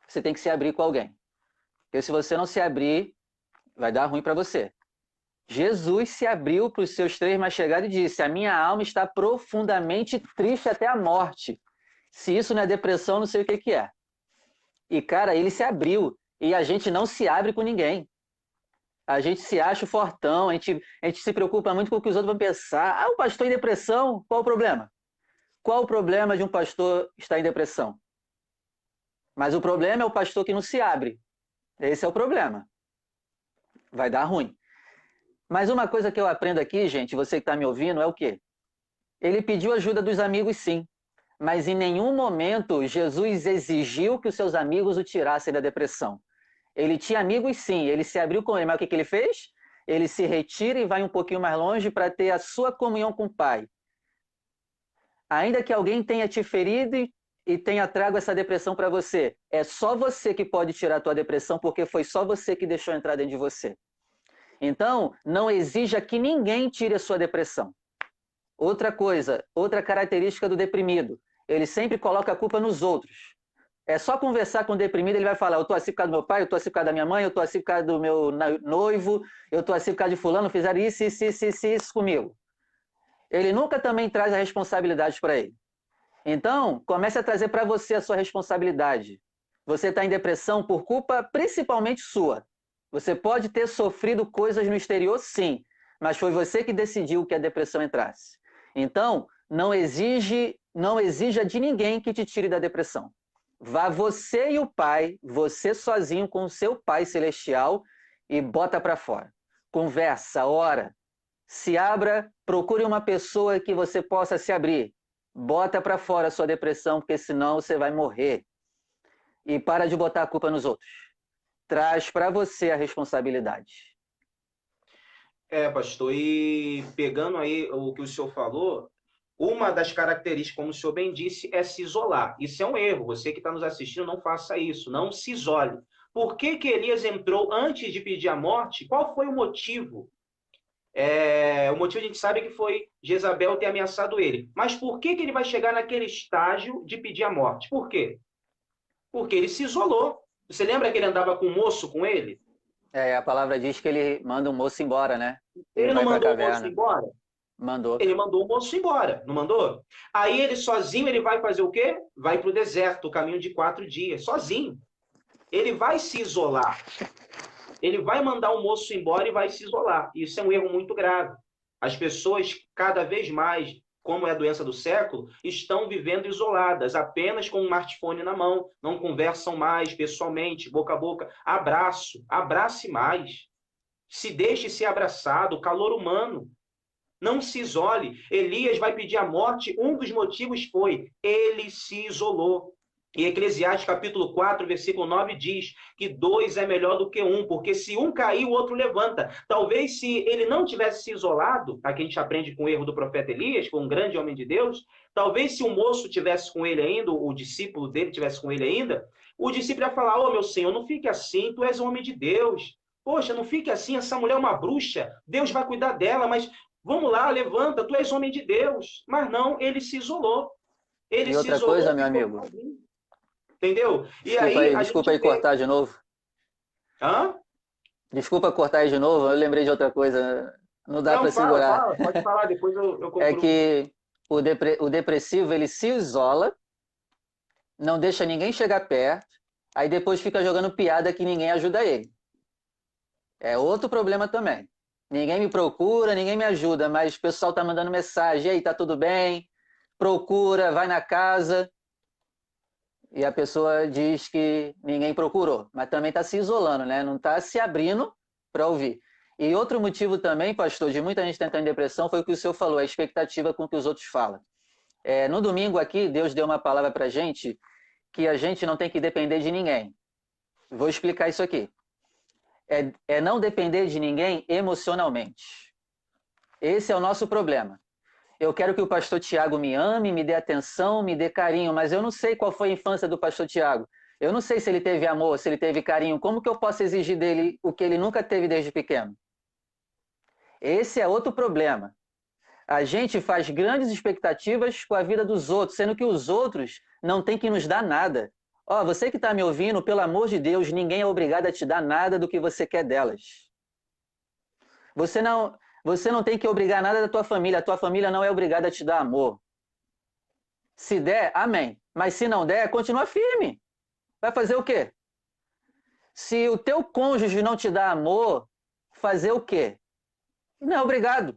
você tem que se abrir com alguém. Porque se você não se abrir, vai dar ruim para você. Jesus se abriu para os seus 3 mais chegados e disse, a minha alma está profundamente triste até a morte. Se isso não é depressão, não sei o que é. E, cara, ele se abriu. E a gente não se abre com ninguém. A gente se acha fortão, a gente se preocupa muito com o que os outros vão pensar. Ah, o pastor em depressão, qual o problema? Qual o problema de um pastor estar em depressão? Mas o problema é o pastor que não se abre. Esse é o problema. Vai dar ruim. Mas uma coisa que eu aprendo aqui, gente, você que está me ouvindo, é o quê? Ele pediu ajuda dos amigos, sim. Mas em nenhum momento Jesus exigiu que os seus amigos o tirassem da depressão. Ele tinha amigos, sim. Ele se abriu com ele. Mas o que ele fez? Ele se retira e vai um pouquinho mais longe para ter a sua comunhão com o Pai. Ainda que alguém tenha te ferido e tenha trago essa depressão para você, é só você que pode tirar a tua depressão, porque foi só você que deixou entrar dentro de você. Então, não exija que ninguém tire a sua depressão. Outra coisa, outra característica do deprimido, ele sempre coloca a culpa nos outros. É só conversar com o deprimido, ele vai falar, eu estou assim por causa do meu pai, eu estou assim por causa da minha mãe, eu estou assim por causa do meu noivo, eu estou assim por causa de fulano, fizeram isso comigo. Ele nunca também traz a responsabilidade para ele. Então, comece a trazer para você a sua responsabilidade. Você está em depressão por culpa principalmente sua. Você pode ter sofrido coisas no exterior, sim, mas foi você que decidiu que a depressão entrasse. Então, não exige não exija de ninguém que te tire da depressão. Vá você e o Pai, você sozinho com o seu Pai celestial e bota para fora. Conversa, ora, se abra, procure uma pessoa que você possa se abrir. Bota para fora a sua depressão, porque senão você vai morrer. E para de botar a culpa nos outros. Traz para você a responsabilidade. Pastor, e pegando aí o que o senhor falou, uma das características, como o senhor bem disse, é se isolar. Isso é um erro. Você que está nos assistindo, não faça isso. Não se isole. Por que que Elias entrou antes de pedir a morte? Qual foi o motivo? O motivo a gente sabe que foi Jezabel ter ameaçado ele. Mas por que que ele vai chegar naquele estágio de pedir a morte? Por quê? Porque ele se isolou. Você lembra que ele andava com um moço com ele? A palavra diz que ele manda o moço embora, né? Ele Ele não vai para a mandou o moço caverna. embora? Mandou. Ele mandou o moço embora, não mandou? Aí ele sozinho, ele vai fazer o quê? Vai para o deserto, o caminho de 4 dias, sozinho. Ele vai se isolar. Ele vai mandar o moço embora e vai se isolar. Isso é um erro muito grave. As pessoas, cada vez mais, como é a doença do século, estão vivendo isoladas, apenas com um smartphone na mão, não conversam mais pessoalmente, boca a boca. Abraço, abrace mais. Se deixe ser abraçado, calor humano. Não se isole. Elias vai pedir a morte. Um dos motivos foi ele se isolou. E Eclesiastes capítulo 4, versículo 9 diz que dois é melhor do que um, porque se um cair, o outro levanta. Talvez se ele não tivesse se isolado, aqui a gente aprende com o erro do profeta Elias, que foi um grande homem de Deus, talvez se o moço tivesse com ele ainda, o discípulo dele tivesse com ele ainda, o discípulo ia falar: "Ô meu Senhor, não fique assim, tu és homem de Deus. Poxa, não fique assim, essa mulher é uma bruxa, Deus vai cuidar dela, mas vamos lá, levanta, tu és homem de Deus." Mas não, ele se isolou. Ele E se outra isolou coisa, e meu ficou amigo, sozinho. Entendeu? E aí a desculpa gente aí vê. cortar de novo. Hã? Desculpa cortar aí de novo, eu lembrei de outra coisa. Não dá Não, para fala, segurar. fala, pode falar, depois eu É concluo. que o depressivo, ele se isola, não deixa ninguém chegar perto, aí depois fica jogando piada que ninguém ajuda ele. É outro problema também. Ninguém me procura, ninguém me ajuda, mas o pessoal tá mandando mensagem: "E aí, tá tudo bem?" Procura, vai na casa, e a pessoa diz que ninguém procurou, mas também está se isolando, né? Não está se abrindo para ouvir. E outro motivo também, pastor, de muita gente tentando depressão foi o que o senhor falou, a expectativa com que os outros falam. No domingo aqui, Deus deu uma palavra para a gente que a gente não tem que depender de ninguém. Vou explicar isso aqui. É não depender de ninguém emocionalmente. Esse é o nosso problema. Eu quero que o pastor Tiago me ame, me dê atenção, me dê carinho, mas eu não sei qual foi a infância do pastor Tiago. Eu não sei se ele teve amor, se ele teve carinho. Como que eu posso exigir dele o que ele nunca teve desde pequeno? Esse é outro problema. A gente faz grandes expectativas com a vida dos outros, sendo que os outros não têm que nos dar nada. Ó, você que está me ouvindo, pelo amor de Deus, ninguém é obrigado a te dar nada do que você quer delas. Você não tem que obrigar nada da tua família. A tua família não é obrigada a te dar amor. Se der, amém. Mas se não der, continua firme. Vai fazer o quê? Se o teu cônjuge não te dá amor, fazer o quê? Não é obrigado.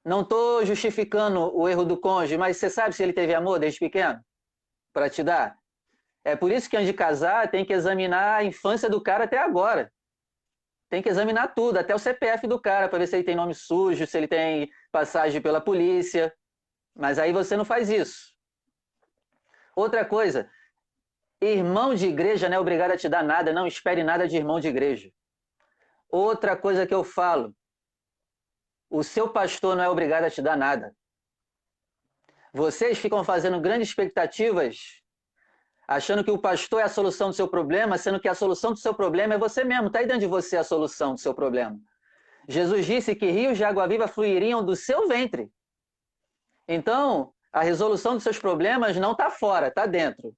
Não estou justificando o erro do cônjuge, mas você sabe se ele teve amor desde pequeno para te dar? É por isso que antes de casar tem que examinar a infância do cara até agora. Tem que examinar tudo, até o CPF do cara, para ver se ele tem nome sujo, se ele tem passagem pela polícia. Mas aí você não faz isso. Outra coisa, irmão de igreja não é obrigado a te dar nada, não espere nada de irmão de igreja. Outra coisa que eu falo, o seu pastor não é obrigado a te dar nada. Vocês ficam fazendo grandes expectativas, achando que o pastor é a solução do seu problema, sendo que a solução do seu problema é você mesmo. Está aí dentro de você a solução do seu problema. Jesus disse que rios de água viva fluiriam do seu ventre. Então, a resolução dos seus problemas não está fora, está dentro.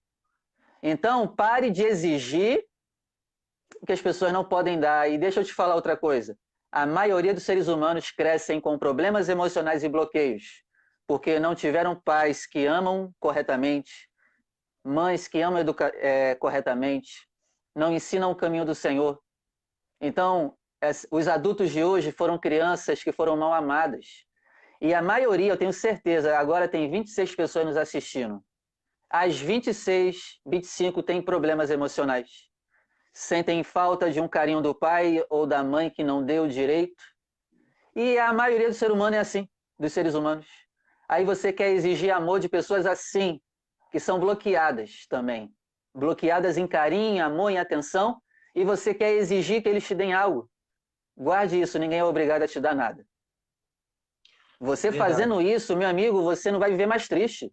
Então, pare de exigir o que as pessoas não podem dar. E deixa eu te falar outra coisa. A maioria dos seres humanos crescem com problemas emocionais e bloqueios, porque não tiveram pais que amam corretamente, mães que amam corretamente, não ensinam o caminho do Senhor. Então, os adultos de hoje foram crianças que foram mal amadas. E a maioria, eu tenho certeza, agora tem 26 pessoas nos assistindo. As 26, 25 têm problemas emocionais. Sentem falta de um carinho do pai ou da mãe que não deu direito. E a maioria do ser humano é assim, dos seres humanos. Aí você quer exigir amor de pessoas assim, que são bloqueadas também. Bloqueadas em carinho, amor, em atenção, e você quer exigir que eles te deem algo. Guarde isso, ninguém é obrigado a te dar nada. Você Verdade. fazendo isso, meu amigo, você não vai viver mais triste.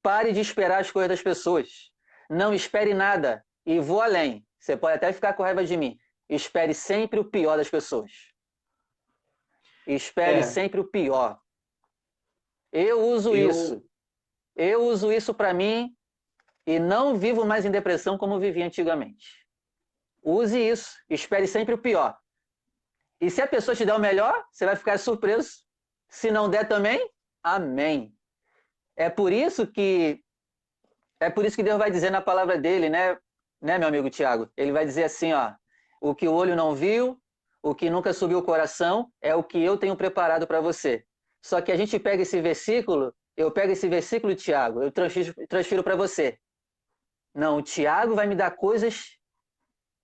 Pare de esperar as coisas das pessoas. Não espere nada. E vou além. Você pode até ficar com raiva de mim. Espere sempre o pior das pessoas. Espere É, sempre o pior. Eu uso eu, isso. Eu uso isso para mim e não vivo mais em depressão como vivia antigamente. Use isso. Espere sempre o pior. E se a pessoa te der o melhor, você vai ficar surpreso. Se não der também, amém. É por isso que Deus vai dizer na palavra dele, né, meu amigo Tiago? Ele vai dizer assim, ó, o que o olho não viu, o que nunca subiu o coração, é o que eu tenho preparado para você. Só que a gente pega esse versículo, eu pego esse versículo, Tiago, eu transfiro para você. Não, o Tiago vai me dar coisas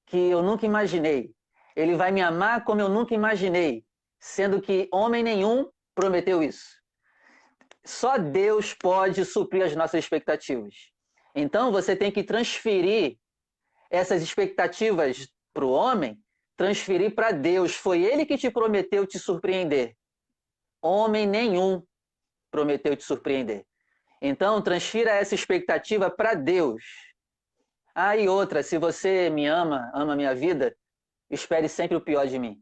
que eu nunca imaginei. Ele vai me amar como eu nunca imaginei, sendo que homem nenhum prometeu isso. Só Deus pode suprir as nossas expectativas. Então você tem que transferir essas expectativas para o homem, transferir para Deus. Foi Ele que te prometeu te surpreender. Homem nenhum prometeu te surpreender. Então transfira essa expectativa para Deus. Ah, e outra, se você me ama, ama a minha vida, espere sempre o pior de mim,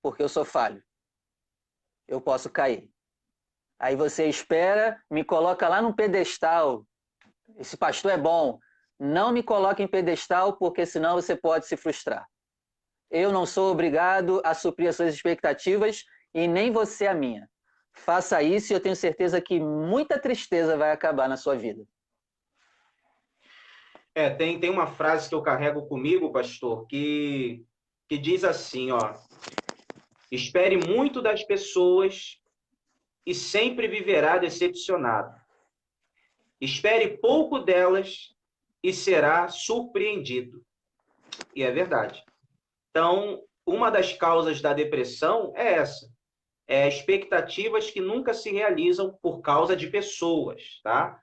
porque eu sou falho. Eu posso cair. Aí você espera, me coloca lá num pedestal. Esse pastor é bom. Não me coloque em pedestal, porque senão você pode se frustrar. Eu não sou obrigado a suprir as suas expectativas e nem você a minha. Faça isso e eu tenho certeza que muita tristeza vai acabar na sua vida. tem uma frase que eu carrego comigo, pastor, que diz assim, ó, espere muito das pessoas e sempre viverá decepcionado. Espere pouco delas e será surpreendido. E é verdade. Então, uma das causas da depressão é essa. É expectativas que nunca se realizam por causa de pessoas, tá?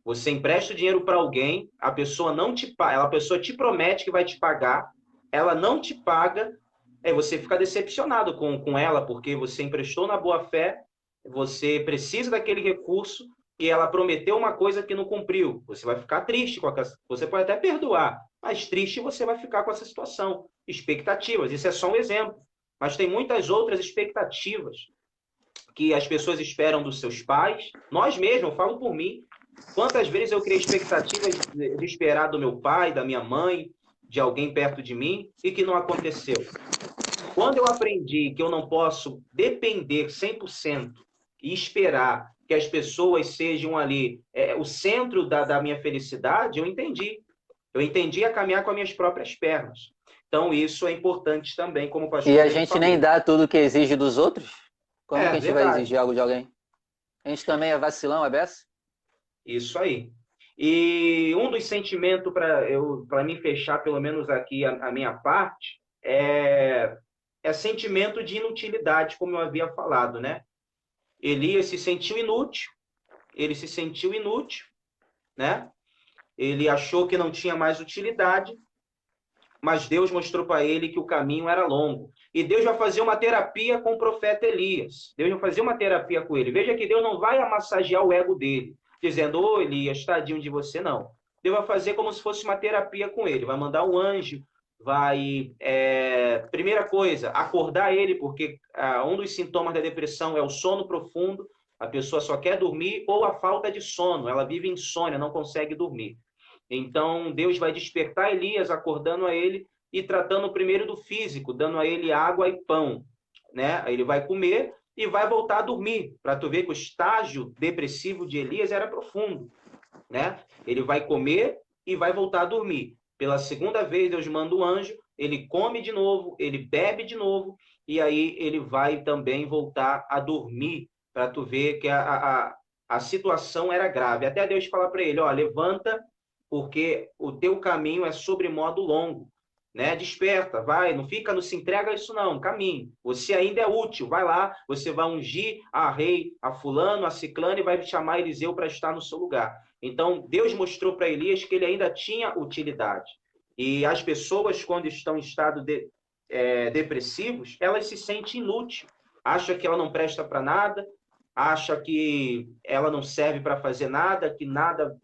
Você empresta o dinheiro para alguém, a pessoa não te paga, a pessoa te promete que vai te pagar, ela não te paga, aí você fica decepcionado com ela, porque você emprestou na boa fé, você precisa daquele recurso e ela prometeu uma coisa que não cumpriu. Você vai ficar triste com aquela, você pode até perdoar, mas triste você vai ficar com essa situação. Expectativas, isso é só um exemplo, mas tem muitas outras expectativas que as pessoas esperam dos seus pais. Nós mesmos, eu falo por mim, quantas vezes eu criei expectativas de esperar do meu pai, da minha mãe, de alguém perto de mim, e que não aconteceu. Quando eu aprendi que eu não posso depender 100% e esperar que as pessoas sejam ali o centro da minha felicidade, eu entendi. Eu entendi a caminhar com as minhas próprias pernas. Então, isso é importante também, como o E pastor a bem gente nem falou. dá tudo que exige dos outros? Como que É, a gente vai verdade. exigir algo de alguém? A gente também é vacilão, é beça? Isso aí. E um dos sentimentos para mim fechar pelo menos aqui a minha parte é sentimento de inutilidade, como eu havia falado, né? Elias se sentiu inútil, ele se sentiu inútil, né? Ele achou que não tinha mais utilidade, mas Deus mostrou para ele que o caminho era longo. E Deus vai fazer uma terapia com o profeta Elias. Deus vai fazer uma terapia com ele. Veja que Deus não vai massagear o ego dele, dizendo, ô Elias, tadinho de você, não. Deus vai fazer como se fosse uma terapia com ele. Vai mandar um anjo, primeira coisa, acordar ele, porque um dos sintomas da depressão é o sono profundo. A pessoa só quer dormir ou a falta de sono. Ela vive insônia, não consegue dormir. Então, Deus vai despertar Elias, acordando a ele e tratando primeiro do físico, dando a ele água e pão, né? Ele vai comer e vai voltar a dormir, para tu ver que o estágio depressivo de Elias era profundo, né? Ele vai comer e vai voltar a dormir. Pela segunda vez, Deus manda o anjo, ele come de novo, ele bebe de novo, e aí ele vai também voltar a dormir. para tu ver que a situação era grave. Até Deus falar para ele, ó, levanta, porque o teu caminho é sobremodo longo, né? Desperta, vai, não fica, não se entrega a isso não, caminho. Você ainda é útil, vai lá, você vai ungir a rei, a fulano, a ciclano e vai chamar Eliseu para estar no seu lugar. Então, Deus mostrou para Elias que ele ainda tinha utilidade. E as pessoas, quando estão em estado depressivos, elas se sentem inúteis, acha que ela não presta para nada, acha que ela não serve para fazer nada, que nada,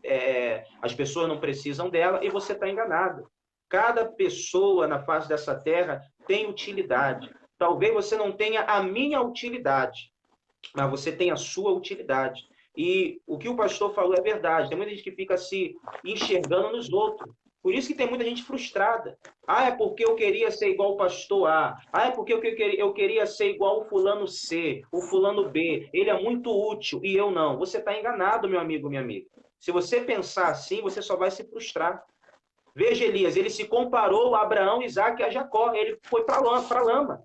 as pessoas não precisam dela, e você está enganado. Cada pessoa na face dessa terra tem utilidade. Talvez você não tenha a minha utilidade, mas você tem a sua utilidade. E o que o pastor falou é verdade. Tem muita gente que fica se enxergando nos outros. Por isso que tem muita gente frustrada. Ah, é porque eu queria ser igual o pastor A. Ah, é porque eu queria ser igual o fulano C, o fulano B. Ele é muito útil e eu não. Você está enganado, meu amigo, minha amiga. Se você pensar assim, você só vai se frustrar. Veja Elias, ele se comparou a Abraão, Isaac e a Jacó. Ele foi para a lama.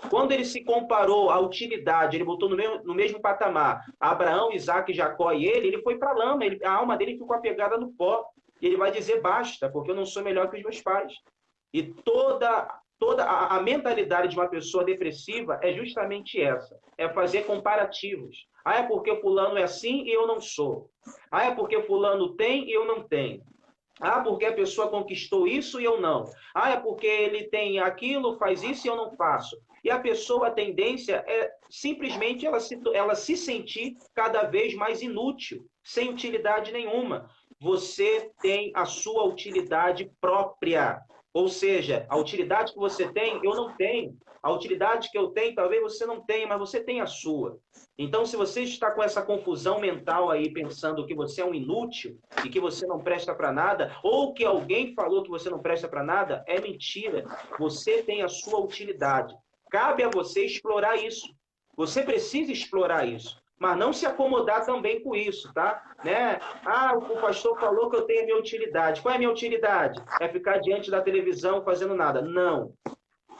Quando ele se comparou à utilidade, ele botou no mesmo patamar Abraão, Isaac, Jacó e ele foi para a lama, a alma dele ficou apegada no pó. E ele vai dizer, basta, porque eu não sou melhor que os meus pais. E toda a mentalidade de uma pessoa depressiva é justamente essa, é fazer comparativos. Ah, é porque fulano é assim e eu não sou. Ah, é porque fulano tem e eu não tenho. Ah, porque a pessoa conquistou isso e eu não. Ah, é porque ele tem aquilo, faz isso e eu não faço. E a pessoa, a tendência é simplesmente ela se sentir cada vez mais inútil, sem utilidade nenhuma. Você tem a sua utilidade própria. Ou seja, a utilidade que você tem, eu não tenho. A utilidade que eu tenho, talvez você não tenha, mas você tem a sua. Então, se você está com essa confusão mental aí, pensando que você é um inútil e que você não presta para nada, ou que alguém falou que você não presta para nada, é mentira. Você tem a sua utilidade. Cabe a você explorar isso. Você precisa explorar isso, mas não se acomodar também com isso, tá? Né? Ah, o pastor falou que eu tenho a minha utilidade. Qual é a minha utilidade? É ficar diante da televisão fazendo nada. Não.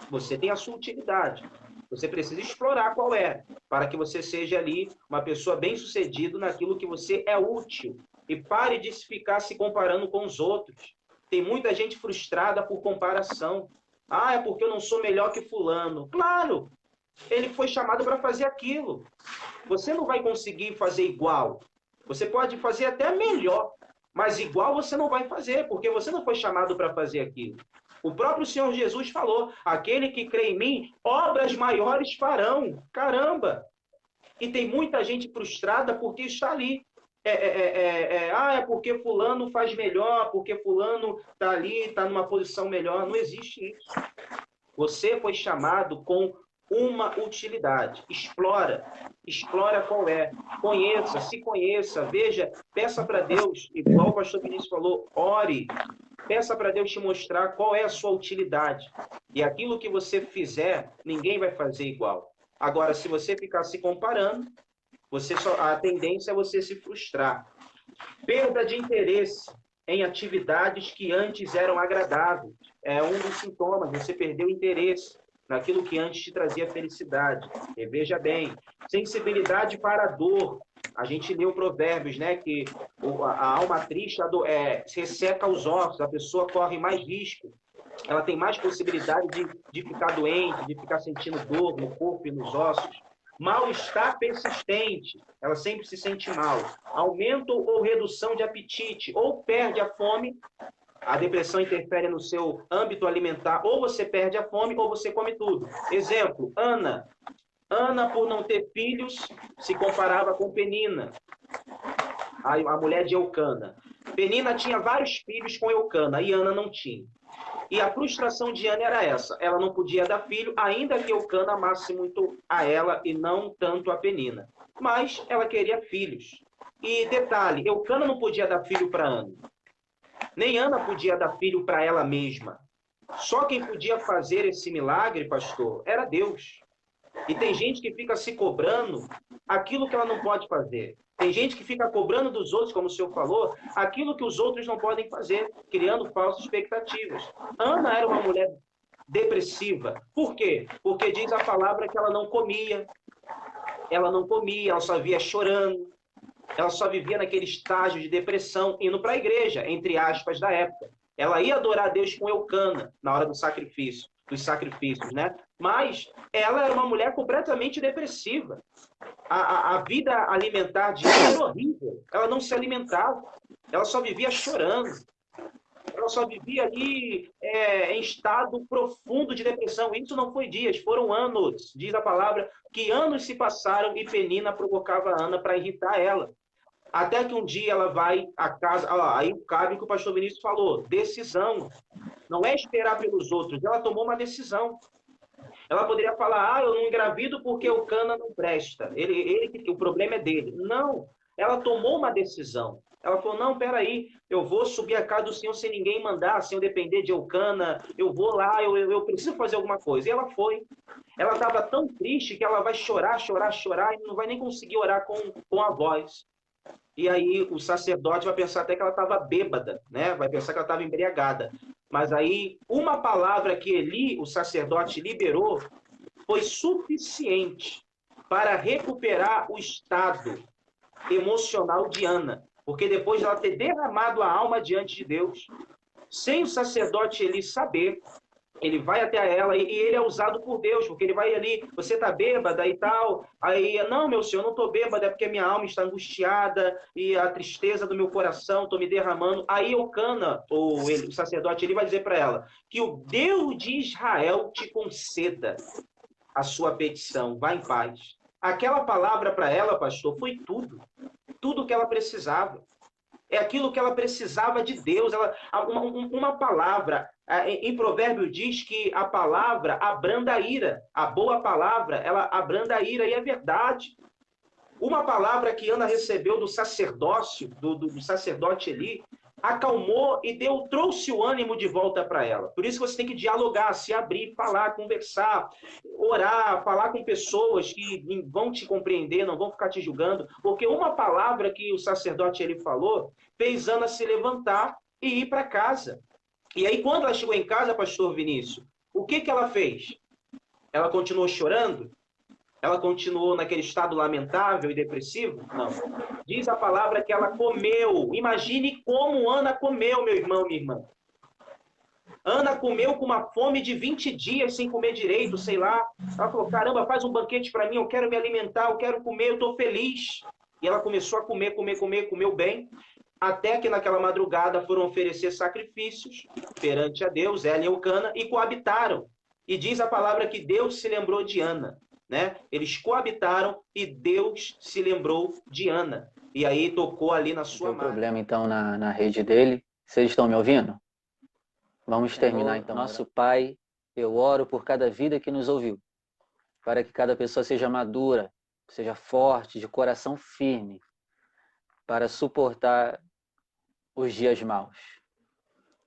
Você tem a sua utilidade. Você precisa explorar qual é, para que você seja ali uma pessoa bem-sucedida naquilo que você é útil. E pare de ficar se comparando com os outros. Tem muita gente frustrada por comparação. Ah, é porque eu não sou melhor que fulano. Claro, ele foi chamado para fazer aquilo. Você não vai conseguir fazer igual. Você pode fazer até melhor, mas igual você não vai fazer, porque você não foi chamado para fazer aquilo. O próprio Senhor Jesus falou, aquele que crê em mim, obras maiores farão. Caramba! E tem muita gente frustrada porque está ali. É porque fulano faz melhor, porque fulano está ali, está numa posição melhor. Não existe isso. Você foi chamado com uma utilidade. Explora qual é. Conheça, se conheça, veja, peça para Deus, igual o pastor Vinícius falou, ore. Peça para Deus te mostrar qual é a sua utilidade. E aquilo que você fizer, ninguém vai fazer igual. Agora, se você ficar se comparando, a tendência é você se frustrar. Perda de interesse em atividades que antes eram agradáveis. É um dos sintomas, você perdeu interesse naquilo que antes te trazia felicidade. E veja bem, sensibilidade para a dor. A gente leu Provérbios, né, que a alma triste resseca os ossos, a pessoa corre mais risco, ela tem mais possibilidade de ficar doente, de ficar sentindo dor no corpo e nos ossos. Mal-estar persistente, ela sempre se sente mal. Aumento ou redução de apetite, ou perde a fome, a depressão interfere no seu âmbito alimentar, ou você perde a fome, ou você come tudo. Exemplo, Ana. Ana, por não ter filhos, se comparava com Penina, a mulher de Eucana. Penina tinha vários filhos com Eucana, e Ana não tinha. E a frustração de Ana era essa, ela não podia dar filho, ainda que Eucana amasse muito a ela e não tanto a Penina. Mas ela queria filhos. E detalhe, Eucana não podia dar filho para Ana. Nem Ana podia dar filho para ela mesma. Só quem podia fazer esse milagre, pastor, era Deus. E tem gente que fica se cobrando aquilo que ela não pode fazer. Tem gente que fica cobrando dos outros, como o senhor falou, aquilo que os outros não podem fazer, criando falsas expectativas. Ana era uma mulher depressiva. Por quê? Porque diz a palavra que ela não comia. ela não comia, ela só vivia chorando, ela só vivia naquele estágio de depressão, indo para a igreja, entre aspas, da época. Ela ia adorar a Deus com Eucana, na hora do sacrifício, dos sacrifícios, né? Mas ela era uma mulher completamente depressiva. A vida alimentar de ela era horrível. Ela não se alimentava. Ela só vivia chorando. Ela só vivia ali em estado profundo de depressão. Isso não foi dias, foram anos. Diz a palavra que anos se passaram e Penina provocava a Ana para irritar ela. Até que um dia ela vai à casa. Aí cabe o que o pastor Vinícius falou: decisão. Não é esperar pelos outros. Ela tomou uma decisão. Ela poderia falar: eu não engravido porque o cana não presta. O problema é dele. Não. Ela tomou uma decisão. Ela falou: não, peraí, eu vou subir a casa do Senhor sem ninguém mandar, sem eu depender de Eucana, eu vou lá, eu preciso fazer alguma coisa. E ela foi. Ela estava tão triste que ela vai chorar, chorar, chorar, e não vai nem conseguir orar com a voz. E aí o sacerdote vai pensar até que ela estava bêbada, né? Vai pensar que ela estava embriagada. Mas aí uma palavra que Eli, o sacerdote, liberou foi suficiente para recuperar o estado emocional de Ana. Porque depois de ela ter derramado a alma diante de Deus, sem o sacerdote Eli saber, ele vai até ela e ele é usado por Deus, porque ele vai ali, você tá bêbada e tal, aí, não, meu senhor, eu não tô bêbada, é porque minha alma está angustiada e a tristeza do meu coração, tô me derramando. Aí Eucana, o sacerdote, ele vai dizer para ela que o Deus de Israel te conceda a sua petição, vá em paz. Aquela palavra para ela, pastor, foi tudo que ela precisava. É aquilo que ela precisava de Deus. Uma palavra, em Provérbio diz que a palavra abranda a ira. A boa palavra, ela abranda a ira, e é verdade. Uma palavra que Ana recebeu do sacerdócio, do sacerdote Eli, acalmou e trouxe o ânimo de volta para ela. Por isso que você tem que dialogar, se abrir, falar, conversar, orar, falar com pessoas que vão te compreender, não vão ficar te julgando, porque uma palavra que o sacerdote ele falou fez Ana se levantar e ir para casa. E aí, quando ela chegou em casa, pastor Vinícius, o que ela fez? Ela continuou chorando? Ela continuou naquele estado lamentável e depressivo? Não. Diz a palavra que ela comeu. Imagine como Ana comeu, meu irmão, minha irmã. Ana comeu com uma fome de 20 dias sem comer direito, sei lá. Ela falou: caramba, faz um banquete para mim, eu quero me alimentar, eu quero comer, eu estou feliz. E ela começou a comer, comeu bem. Até que naquela madrugada foram oferecer sacrifícios perante a Deus, ela e Eucana, e coabitaram. E diz a palavra que Deus se lembrou de Ana. Né? Eles coabitaram e Deus se lembrou de Ana. E aí tocou ali na sua mão. Tem problema então na rede dele. Vocês estão me ouvindo? Vamos terminar então. Nosso Pai, eu oro por cada vida que nos ouviu, para que cada pessoa seja madura, seja forte, de coração firme, para suportar os dias maus.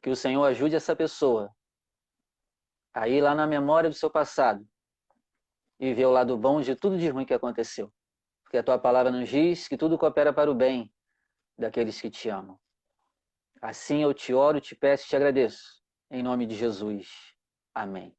Que o Senhor ajude essa pessoa a ir lá na memória do seu passado e ver o lado bom de tudo de ruim que aconteceu. Porque a tua palavra nos diz que tudo coopera para o bem daqueles que te amam. Assim eu te oro, te peço e te agradeço. Em nome de Jesus. Amém.